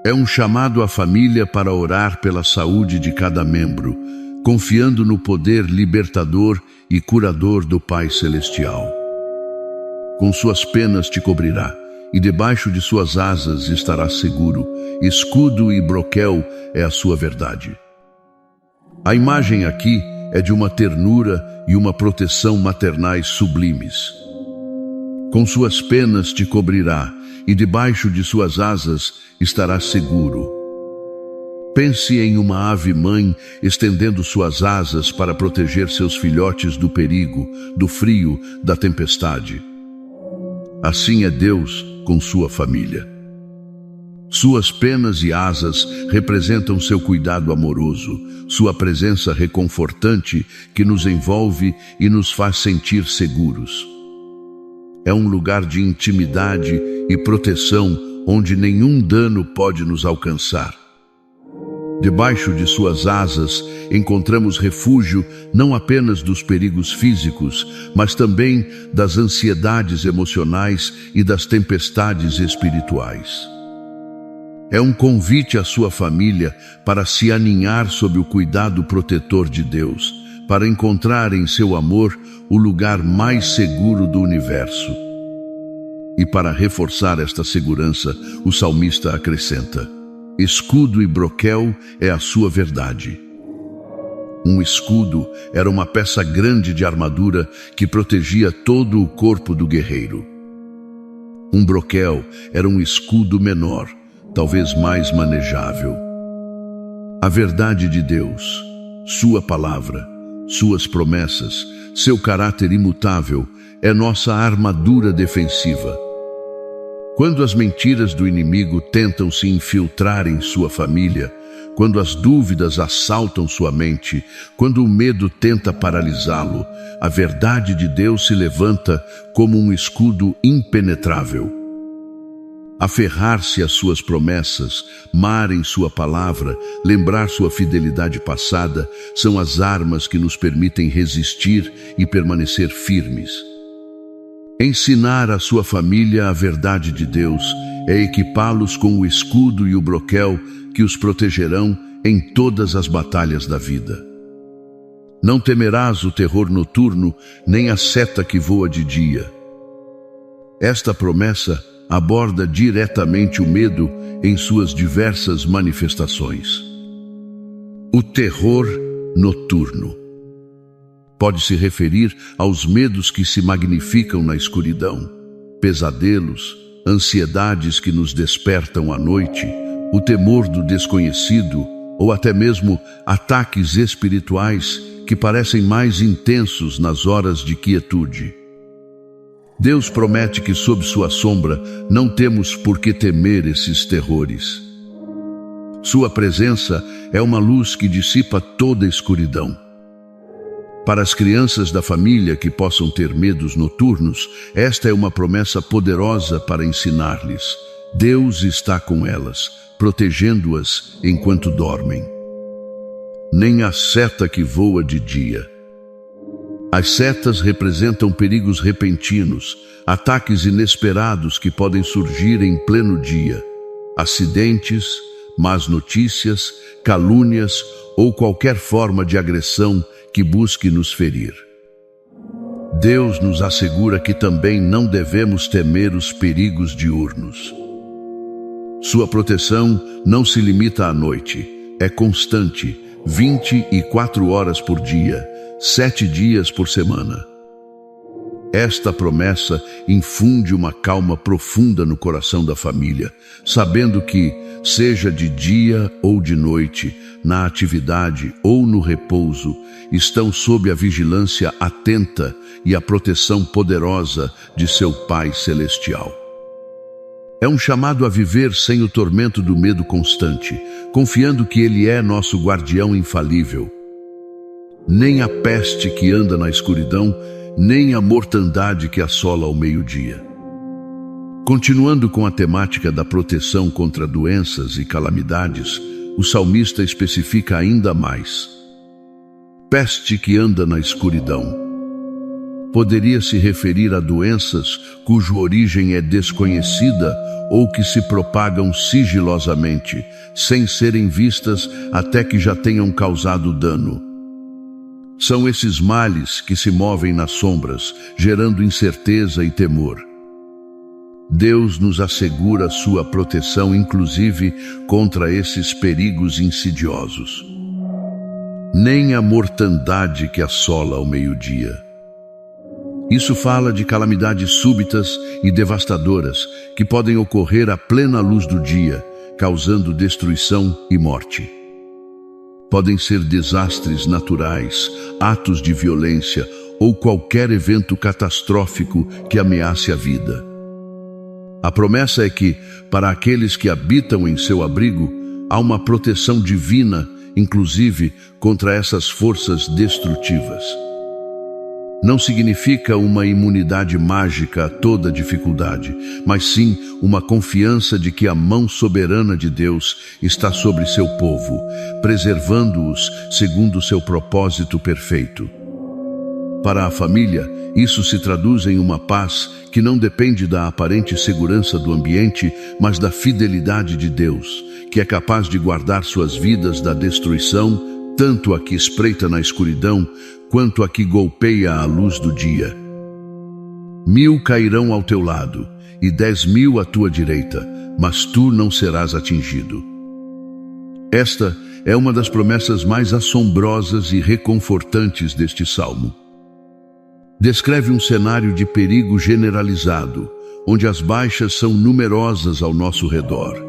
É um chamado à família para orar pela saúde de cada membro, confiando no poder libertador e curador do Pai Celestial. Com suas penas te cobrirá, e debaixo de suas asas estarás seguro. Escudo e broquel é a sua verdade. A imagem aqui é de uma ternura e uma proteção maternais sublimes. Com suas penas te cobrirá, e debaixo de suas asas estarás seguro. Pense em uma ave-mãe estendendo suas asas para proteger seus filhotes do perigo, do frio, da tempestade. Assim é Deus com sua família. Suas penas e asas representam seu cuidado amoroso, sua presença reconfortante que nos envolve e nos faz sentir seguros. É um lugar de intimidade e proteção onde nenhum dano pode nos alcançar. Debaixo de suas asas encontramos refúgio não apenas dos perigos físicos, mas também das ansiedades emocionais e das tempestades espirituais. É um convite à sua família para se aninhar sob o cuidado protetor de Deus, para encontrar em seu amor o lugar mais seguro do universo. E para reforçar esta segurança, o salmista acrescenta: escudo e broquel é a sua verdade. Um escudo era uma peça grande de armadura que protegia todo o corpo do guerreiro. Um broquel era um escudo menor, talvez mais manejável. A verdade de Deus, sua palavra, suas promessas, seu caráter imutável é nossa armadura defensiva. Quando as mentiras do inimigo tentam se infiltrar em sua família, quando as dúvidas assaltam sua mente, quando o medo tenta paralisá-lo, a verdade de Deus se levanta como um escudo impenetrável. Aferrar-se às suas promessas, mar em sua palavra, lembrar sua fidelidade passada, são as armas que nos permitem resistir e permanecer firmes. Ensinar à sua família a verdade de Deus é equipá-los com o escudo e o broquel que os protegerão em todas as batalhas da vida. Não temerás o terror noturno, nem a seta que voa de dia. Esta promessa aborda diretamente o medo em suas diversas manifestações. O terror noturno pode se referir aos medos que se magnificam na escuridão, pesadelos, ansiedades que nos despertam à noite, o temor do desconhecido ou até mesmo ataques espirituais que parecem mais intensos nas horas de quietude. Deus promete que sob sua sombra não temos por que temer esses terrores. Sua presença é uma luz que dissipa toda a escuridão. Para as crianças da família que possam ter medos noturnos, esta é uma promessa poderosa para ensinar-lhes: Deus está com elas, protegendo-as enquanto dormem. Nem a seta que voa de dia. As setas representam perigos repentinos, ataques inesperados que podem surgir em pleno dia, acidentes, más notícias, calúnias ou qualquer forma de agressão que busque nos ferir. Deus nos assegura que também não devemos temer os perigos diurnos. Sua proteção não se limita à noite, é constante, 24 horas por dia, 7 dias por semana. Esta promessa infunde uma calma profunda no coração da família, sabendo que, seja de dia ou de noite, na atividade ou no repouso, estão sob a vigilância atenta e a proteção poderosa de seu Pai Celestial. É um chamado a viver sem o tormento do medo constante, confiando que Ele é nosso guardião infalível. Nem a peste que anda na escuridão, nem a mortandade que assola ao meio-dia. Continuando com a temática da proteção contra doenças e calamidades, o salmista especifica ainda mais. Peste que anda na escuridão. Poderia se referir a doenças cuja origem é desconhecida ou que se propagam sigilosamente, sem serem vistas até que já tenham causado dano. São esses males que se movem nas sombras, gerando incerteza e temor. Deus nos assegura sua proteção, inclusive contra esses perigos insidiosos. Nem a mortandade que assola ao meio-dia. Isso fala de calamidades súbitas e devastadoras que podem ocorrer à plena luz do dia, causando destruição e morte. Podem ser desastres naturais, atos de violência ou qualquer evento catastrófico que ameace a vida. A promessa é que, para aqueles que habitam em seu abrigo, há uma proteção divina, inclusive contra essas forças destrutivas. Não significa uma imunidade mágica a toda dificuldade, mas sim uma confiança de que a mão soberana de Deus está sobre seu povo, preservando-os segundo seu propósito perfeito. Para a família, isso se traduz em uma paz que não depende da aparente segurança do ambiente, mas da fidelidade de Deus, que é capaz de guardar suas vidas da destruição, tanto a que espreita na escuridão, quanto a que golpeia a luz do dia. 1000 cairão ao teu lado, e 10.000 à tua direita, mas tu não serás atingido. Esta é uma das promessas mais assombrosas e reconfortantes deste salmo. Descreve um cenário de perigo generalizado, onde as baixas são numerosas ao nosso redor.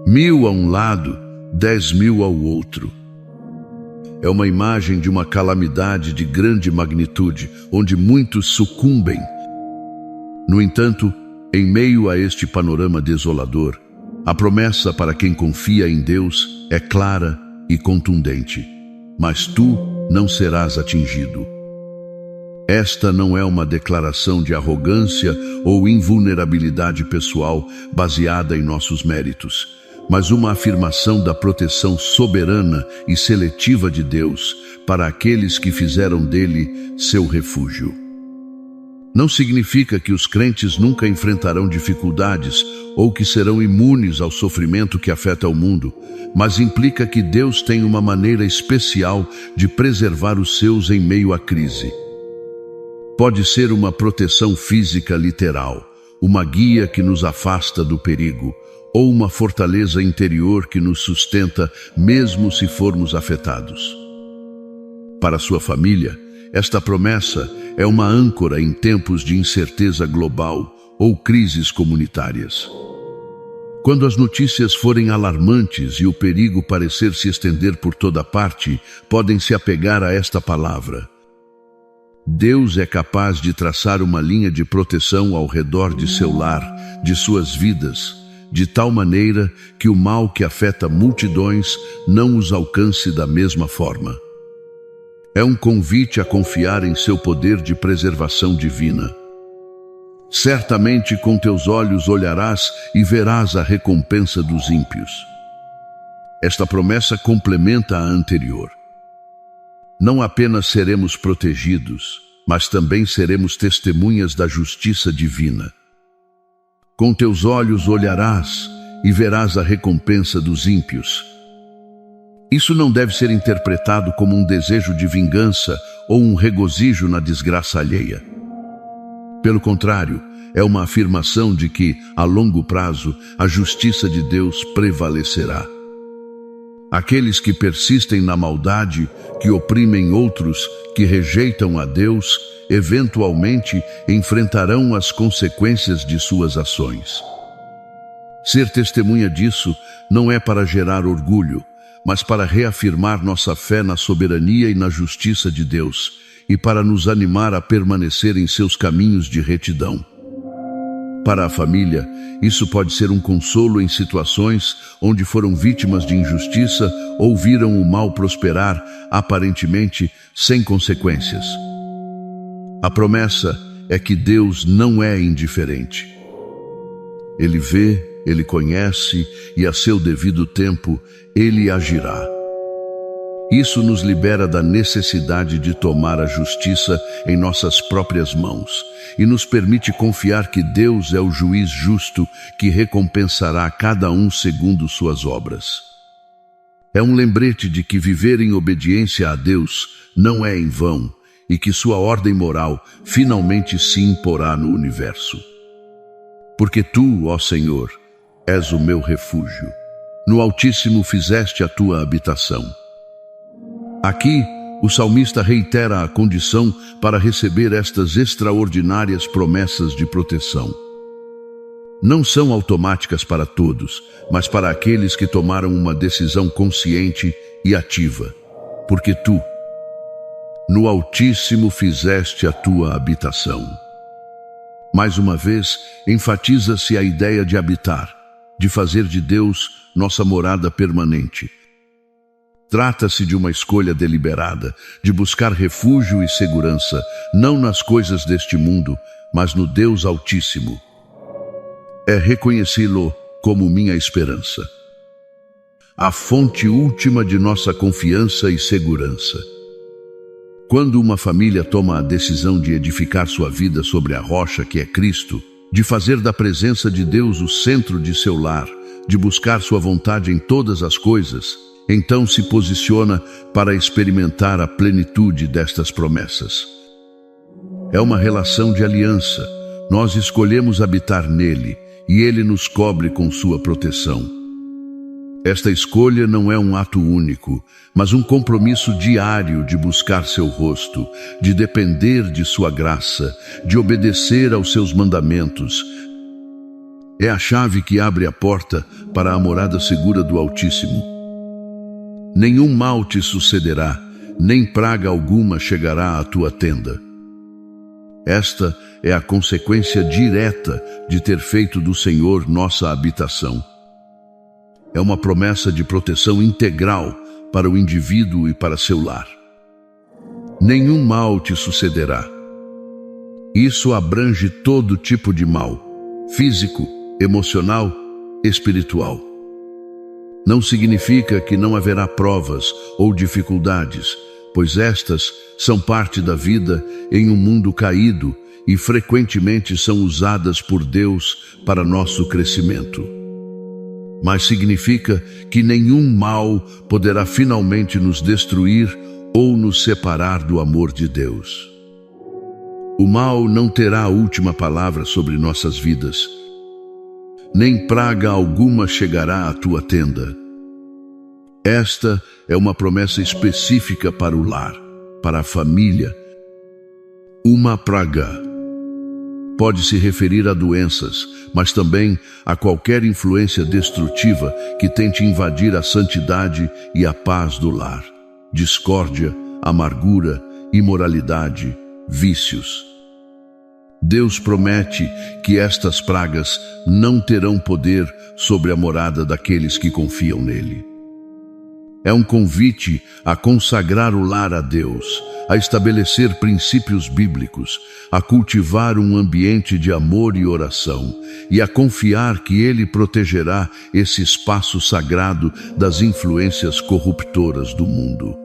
1000 a um lado, 10.000 ao outro. É uma imagem de uma calamidade de grande magnitude, onde muitos sucumbem. No entanto, em meio a este panorama desolador, a promessa para quem confia em Deus é clara e contundente. Mas tu não serás atingido. Esta não é uma declaração de arrogância ou invulnerabilidade pessoal baseada em nossos méritos, mas uma afirmação da proteção soberana e seletiva de Deus para aqueles que fizeram dele seu refúgio. Não significa que os crentes nunca enfrentarão dificuldades ou que serão imunes ao sofrimento que afeta o mundo, mas implica que Deus tem uma maneira especial de preservar os seus em meio à crise. Pode ser uma proteção física literal, uma guia que nos afasta do perigo, ou uma fortaleza interior que nos sustenta mesmo se formos afetados. Para sua família, esta promessa é uma âncora em tempos de incerteza global ou crises comunitárias. Quando as notícias forem alarmantes e o perigo parecer se estender por toda parte, podem se apegar a esta palavra. Deus é capaz de traçar uma linha de proteção ao redor de seu lar, de suas vidas, de tal maneira que o mal que afeta multidões não os alcance da mesma forma. É um convite a confiar em seu poder de preservação divina. Certamente com teus olhos olharás e verás a recompensa dos ímpios. Esta promessa complementa a anterior. Não apenas seremos protegidos, mas também seremos testemunhas da justiça divina. Com teus olhos olharás e verás a recompensa dos ímpios. Isso não deve ser interpretado como um desejo de vingança ou um regozijo na desgraça alheia. Pelo contrário, é uma afirmação de que, a longo prazo, a justiça de Deus prevalecerá. Aqueles que persistem na maldade, que oprimem outros, que rejeitam a Deus, eventualmente enfrentarão as consequências de suas ações. Ser testemunha disso não é para gerar orgulho, mas para reafirmar nossa fé na soberania e na justiça de Deus, e para nos animar a permanecer em seus caminhos de retidão. Para a família, isso pode ser um consolo em situações onde foram vítimas de injustiça ou viram o mal prosperar, aparentemente sem consequências. A promessa é que Deus não é indiferente. Ele vê, Ele conhece e a seu devido tempo Ele agirá. Isso nos libera da necessidade de tomar a justiça em nossas próprias mãos e nos permite confiar que Deus é o juiz justo que recompensará cada um segundo suas obras. É um lembrete de que viver em obediência a Deus não é em vão e que sua ordem moral finalmente se imporá no universo. Porque tu, ó Senhor, és o meu refúgio. No Altíssimo fizeste a tua habitação. Aqui, o salmista reitera a condição para receber estas extraordinárias promessas de proteção. Não são automáticas para todos, mas para aqueles que tomaram uma decisão consciente e ativa. Porque tu, no Altíssimo fizeste a tua habitação. Mais uma vez, enfatiza-se a ideia de habitar, de fazer de Deus nossa morada permanente. Trata-se de uma escolha deliberada, de buscar refúgio e segurança, não nas coisas deste mundo, mas no Deus Altíssimo. É reconhecê-lo como minha esperança, a fonte última de nossa confiança e segurança. Quando uma família toma a decisão de edificar sua vida sobre a rocha que é Cristo, de fazer da presença de Deus o centro de seu lar, de buscar sua vontade em todas as coisas, então se posiciona para experimentar a plenitude destas promessas. É uma relação de aliança. Nós escolhemos habitar nele e ele nos cobre com sua proteção. Esta escolha não é um ato único, mas um compromisso diário de buscar seu rosto, de depender de sua graça, de obedecer aos seus mandamentos. É a chave que abre a porta para a morada segura do Altíssimo. Nenhum mal te sucederá, nem praga alguma chegará à tua tenda. Esta é a consequência direta de ter feito do Senhor nossa habitação. É uma promessa de proteção integral para o indivíduo e para seu lar. Nenhum mal te sucederá. Isso abrange todo tipo de mal, físico, emocional, espiritual. Não significa que não haverá provas ou dificuldades, pois estas são parte da vida em um mundo caído e frequentemente são usadas por Deus para nosso crescimento. Mas significa que nenhum mal poderá finalmente nos destruir ou nos separar do amor de Deus. O mal não terá a última palavra sobre nossas vidas, nem praga alguma chegará à tua tenda. Esta é uma promessa específica para o lar, para a família. Uma praga pode se referir a doenças, mas também a qualquer influência destrutiva que tente invadir a santidade e a paz do lar. Discórdia, amargura, imoralidade, vícios. Deus promete que estas pragas não terão poder sobre a morada daqueles que confiam nele. É um convite a consagrar o lar a Deus, a estabelecer princípios bíblicos, a cultivar um ambiente de amor e oração e a confiar que Ele protegerá esse espaço sagrado das influências corruptoras do mundo.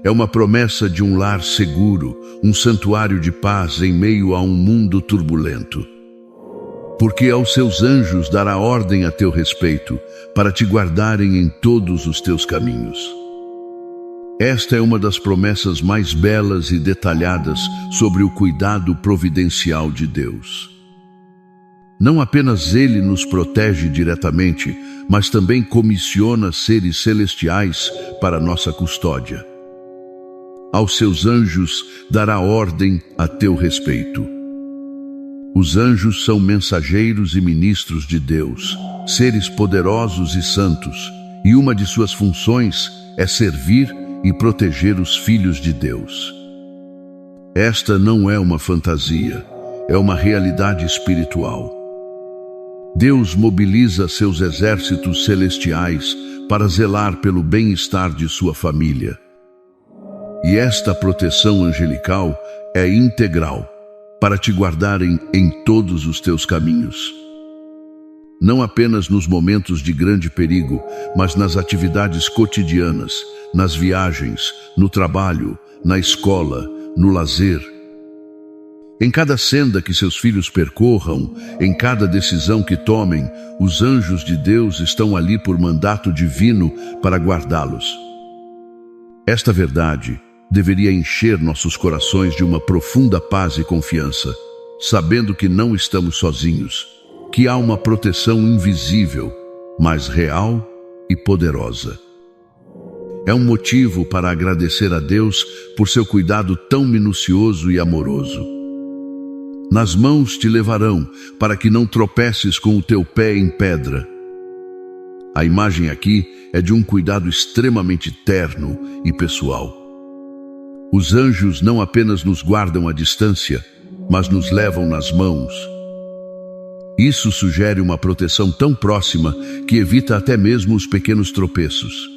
É uma promessa de um lar seguro, um santuário de paz em meio a um mundo turbulento. Porque aos seus anjos dará ordem a teu respeito, para te guardarem em todos os teus caminhos. Esta é uma das promessas mais belas e detalhadas sobre o cuidado providencial de Deus. Não apenas Ele nos protege diretamente, mas também comissiona seres celestiais para nossa custódia. Aos seus anjos dará ordem a teu respeito. Os anjos são mensageiros e ministros de Deus, seres poderosos e santos, e uma de suas funções é servir e proteger os filhos de Deus. Esta não é uma fantasia, é uma realidade espiritual. Deus mobiliza seus exércitos celestiais para zelar pelo bem-estar de sua família. E esta proteção angelical é integral para te guardarem em todos os teus caminhos. Não apenas nos momentos de grande perigo, mas nas atividades cotidianas, nas viagens, no trabalho, na escola, no lazer. Em cada senda que seus filhos percorram, em cada decisão que tomem, os anjos de Deus estão ali por mandato divino para guardá-los. Esta verdade deveria encher nossos corações de uma profunda paz e confiança, sabendo que não estamos sozinhos, que há uma proteção invisível, mas real e poderosa. É um motivo para agradecer a Deus por seu cuidado tão minucioso e amoroso. Nas mãos te levarão, para que não tropeces com o teu pé em pedra. A imagem aqui é de um cuidado extremamente terno e pessoal. Os anjos não apenas nos guardam à distância, mas nos levam nas mãos. Isso sugere uma proteção tão próxima que evita até mesmo os pequenos tropeços.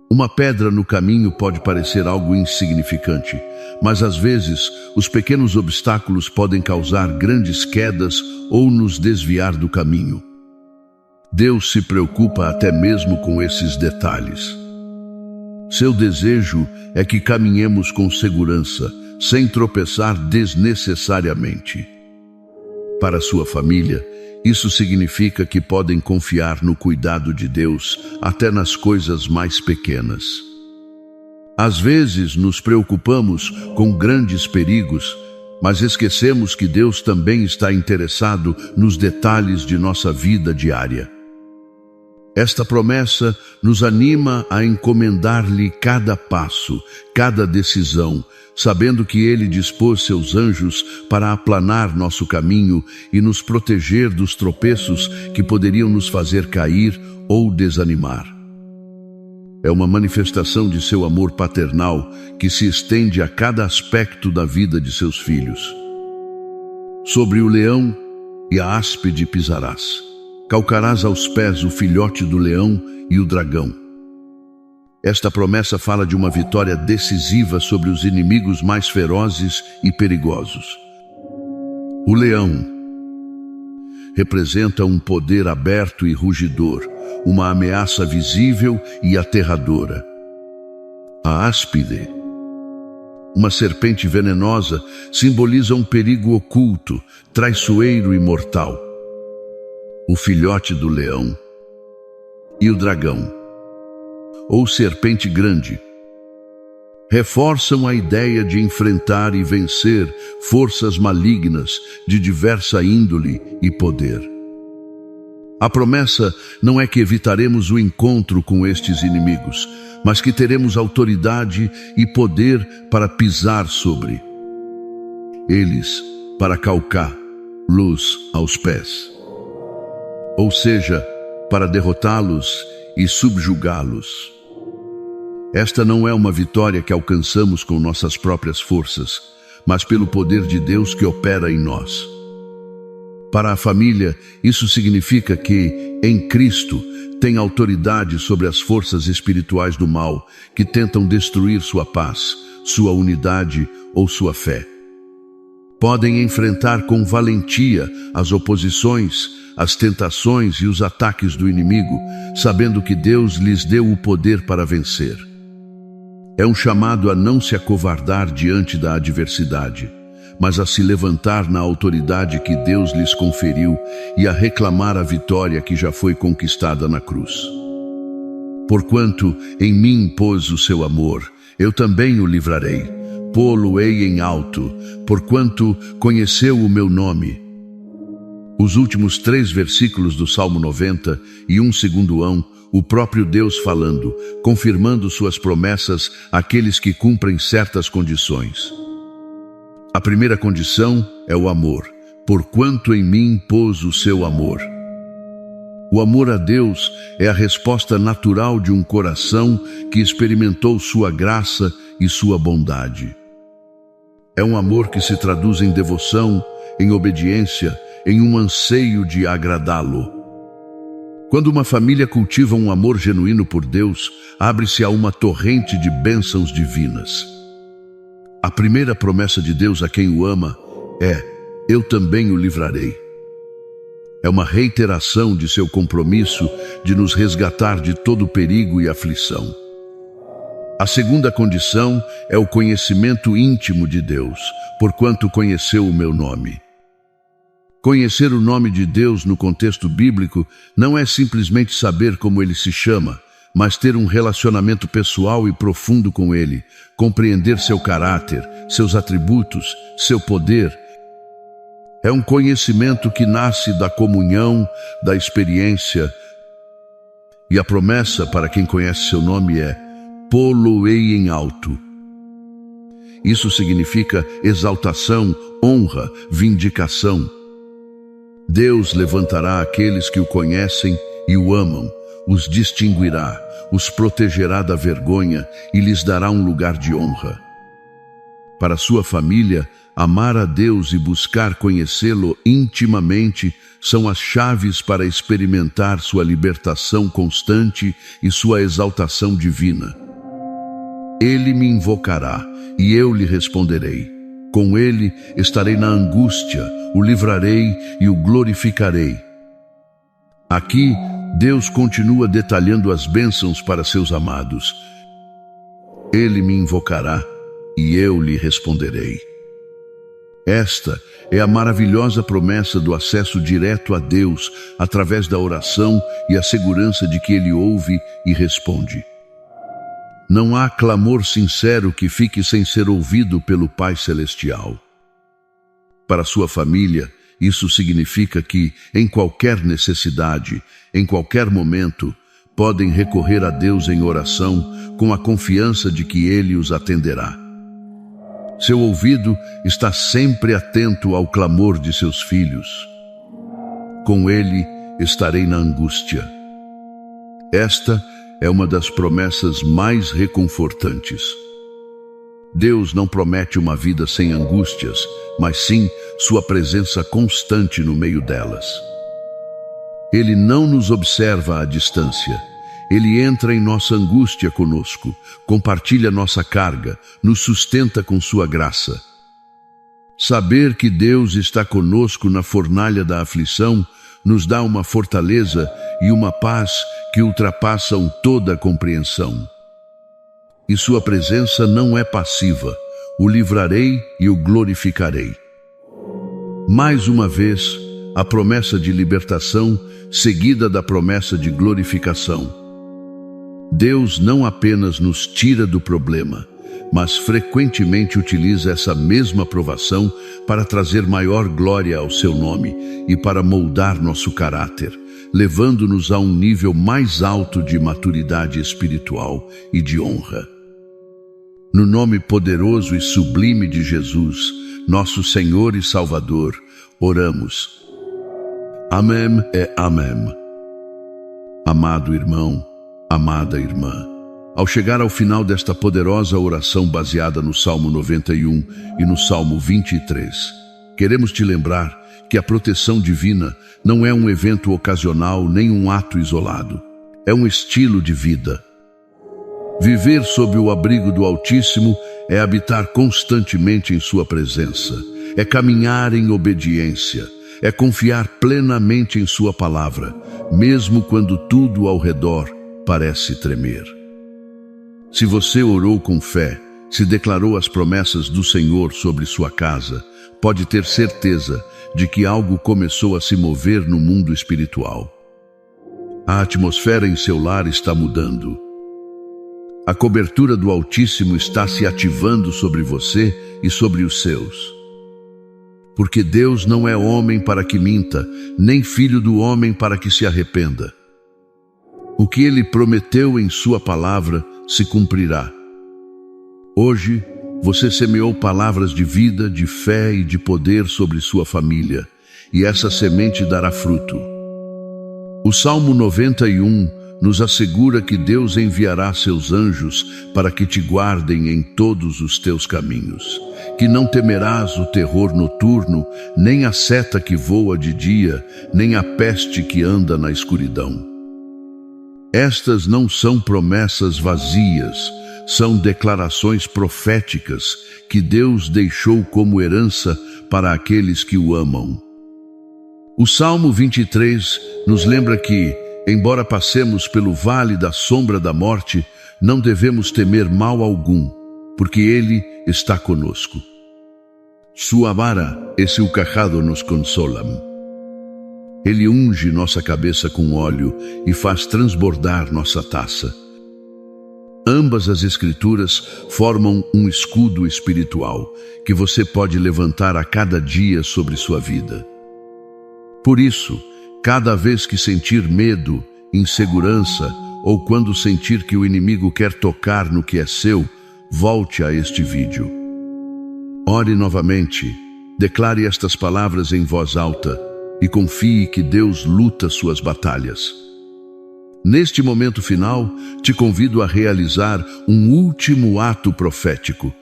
Uma pedra no caminho pode parecer algo insignificante, mas às vezes os pequenos obstáculos podem causar grandes quedas ou nos desviar do caminho. Deus se preocupa até mesmo com esses detalhes. Seu desejo é que caminhemos com segurança, sem tropeçar desnecessariamente. Para sua família, isso significa que podem confiar no cuidado de Deus até nas coisas mais pequenas. Às vezes nos preocupamos com grandes perigos, mas esquecemos que Deus também está interessado nos detalhes de nossa vida diária. Esta promessa nos anima a encomendar-lhe cada passo, cada decisão, sabendo que Ele dispôs seus anjos para aplanar nosso caminho e nos proteger dos tropeços que poderiam nos fazer cair ou desanimar. É uma manifestação de seu amor paternal que se estende a cada aspecto da vida de seus filhos. Sobre o leão e a áspide pisarás. Calcarás aos pés o filhote do leão e o dragão. Esta promessa fala de uma vitória decisiva sobre os inimigos mais ferozes e perigosos. O leão representa um poder aberto e rugidor, uma ameaça visível e aterradora. A áspide, uma serpente venenosa, simboliza um perigo oculto, traiçoeiro e mortal. O filhote do leão e o dragão, ou serpente grande, reforçam a ideia de enfrentar e vencer forças malignas de diversa índole e poder. A promessa não é que evitaremos o encontro com estes inimigos, mas que teremos autoridade e poder para pisar sobre eles, para calcar-los aos pés. Ou seja, para derrotá-los e subjugá-los. Esta não é uma vitória que alcançamos com nossas próprias forças, mas pelo poder de Deus que opera em nós. Para a família, isso significa que, em Cristo, tem autoridade sobre as forças espirituais do mal que tentam destruir sua paz, sua unidade ou sua fé. Podem enfrentar com valentia as oposições, as tentações e os ataques do inimigo, sabendo que Deus lhes deu o poder para vencer. É um chamado a não se acovardar diante da adversidade, mas a se levantar na autoridade que Deus lhes conferiu e a reclamar a vitória que já foi conquistada na cruz. Porquanto em mim pôs o seu amor, eu também o livrarei, pô-lo-ei em alto, porquanto conheceu o meu nome. Os últimos 3 versículos do Salmo 90 e 1/2, o próprio Deus falando, confirmando suas promessas àqueles que cumprem certas condições. A primeira condição é o amor, porquanto em mim pôs o seu amor. O amor a Deus é a resposta natural de um coração que experimentou sua graça e sua bondade. É um amor que se traduz em devoção, em obediência, em um anseio de agradá-lo. Quando uma família cultiva um amor genuíno por Deus, abre-se a uma torrente de bênçãos divinas. A primeira promessa de Deus a quem o ama é: eu também o livrarei. É uma reiteração de seu compromisso de nos resgatar de todo perigo e aflição. A segunda condição é o conhecimento íntimo de Deus, porquanto conheceu o meu nome. Conhecer o nome de Deus no contexto bíblico não é simplesmente saber como ele se chama, mas ter um relacionamento pessoal e profundo com ele, compreender seu caráter, seus atributos, seu poder. É um conhecimento que nasce da comunhão, da experiência. E a promessa para quem conhece seu nome é: pô-lo-ei em alto. Isso significa exaltação, honra, vindicação. Deus levantará aqueles que o conhecem e o amam, os distinguirá, os protegerá da vergonha e lhes dará um lugar de honra. Para sua família, amar a Deus e buscar conhecê-lo intimamente são as chaves para experimentar sua libertação constante e sua exaltação divina. Ele me invocará e eu lhe responderei. Com ele estarei na angústia, o livrarei e o glorificarei. Aqui, Deus continua detalhando as bênçãos para seus amados. Ele me invocará e eu lhe responderei. Esta é a maravilhosa promessa do acesso direto a Deus através da oração e a segurança de que Ele ouve e responde. Não há clamor sincero que fique sem ser ouvido pelo Pai Celestial. Para sua família, isso significa que, em qualquer necessidade, em qualquer momento, podem recorrer a Deus em oração com a confiança de que Ele os atenderá. Seu ouvido está sempre atento ao clamor de seus filhos. Com Ele estarei na angústia. Esta é uma das promessas mais reconfortantes. Deus não promete uma vida sem angústias, mas sim sua presença constante no meio delas. Ele não nos observa à distância. Ele entra em nossa angústia conosco, compartilha nossa carga, nos sustenta com sua graça. Saber que Deus está conosco na fornalha da aflição nos dá uma fortaleza e uma paz que ultrapassam toda a compreensão. E sua presença não é passiva. O livrarei e o glorificarei. Mais uma vez, a promessa de libertação seguida da promessa de glorificação. Deus não apenas nos tira do problema, mas frequentemente utiliza essa mesma provação para trazer maior glória ao seu nome e para moldar nosso caráter, levando-nos a um nível mais alto de maturidade espiritual e de honra. No nome poderoso e sublime de Jesus, nosso Senhor e Salvador, oramos. Amém e amém. Amado irmão, amada irmã, ao chegar ao final desta poderosa oração baseada no Salmo 91 e no Salmo 23, queremos te lembrar que a proteção divina não é um evento ocasional nem um ato isolado. É um estilo de vida. Viver sob o abrigo do Altíssimo é habitar constantemente em sua presença, é caminhar em obediência, é confiar plenamente em sua palavra, mesmo quando tudo ao redor parece tremer. Se você orou com fé, se declarou as promessas do Senhor sobre sua casa, pode ter certeza de que algo começou a se mover no mundo espiritual. A atmosfera em seu lar está mudando. A cobertura do Altíssimo está se ativando sobre você e sobre os seus. Porque Deus não é homem para que minta, nem filho do homem para que se arrependa. O que Ele prometeu em sua palavra se cumprirá. Hoje, você semeou palavras de vida, de fé e de poder sobre sua família, e essa semente dará fruto. O Salmo 91 nos assegura que Deus enviará seus anjos para que te guardem em todos os teus caminhos, que não temerás o terror noturno, nem a seta que voa de dia, nem a peste que anda na escuridão. Estas não são promessas vazias, são declarações proféticas que Deus deixou como herança para aqueles que o amam. O Salmo 23 nos lembra que, embora passemos pelo vale da sombra da morte, não devemos temer mal algum, porque Ele está conosco. Sua vara e seu cajado nos consolam. Ele unge nossa cabeça com óleo e faz transbordar nossa taça. Ambas as Escrituras formam um escudo espiritual que você pode levantar a cada dia sobre sua vida. Por isso, cada vez que sentir medo, insegurança ou quando sentir que o inimigo quer tocar no que é seu, volte a este vídeo. Ore novamente, declare estas palavras em voz alta e confie que Deus luta suas batalhas. Neste momento final, te convido a realizar um último ato profético.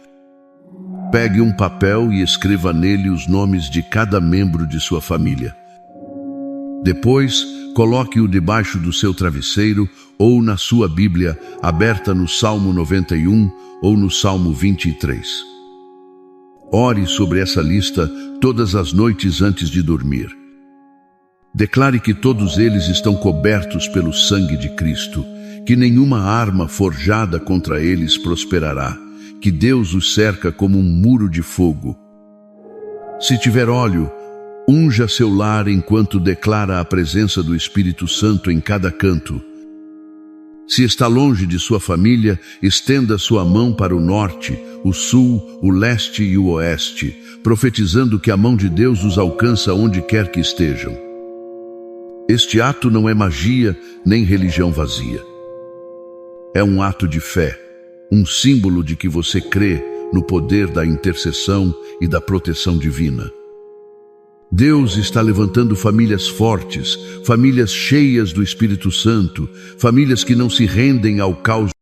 Pegue um papel e escreva nele os nomes de cada membro de sua família. Depois, coloque-o debaixo do seu travesseiro ou na sua Bíblia, aberta no Salmo 91 ou no Salmo 23. Ore sobre essa lista todas as noites antes de dormir. Declare que todos eles estão cobertos pelo sangue de Cristo, que nenhuma arma forjada contra eles prosperará, que Deus os cerca como um muro de fogo. Se tiver óleo, unja seu lar enquanto declara a presença do Espírito Santo em cada canto. Se está longe de sua família, estenda sua mão para o norte, o sul, o leste e o oeste, profetizando que a mão de Deus os alcança onde quer que estejam. Este ato não é magia nem religião vazia. É um ato de fé, um símbolo de que você crê no poder da intercessão e da proteção divina. Deus está levantando famílias fortes, famílias cheias do Espírito Santo, famílias que não se rendem ao caos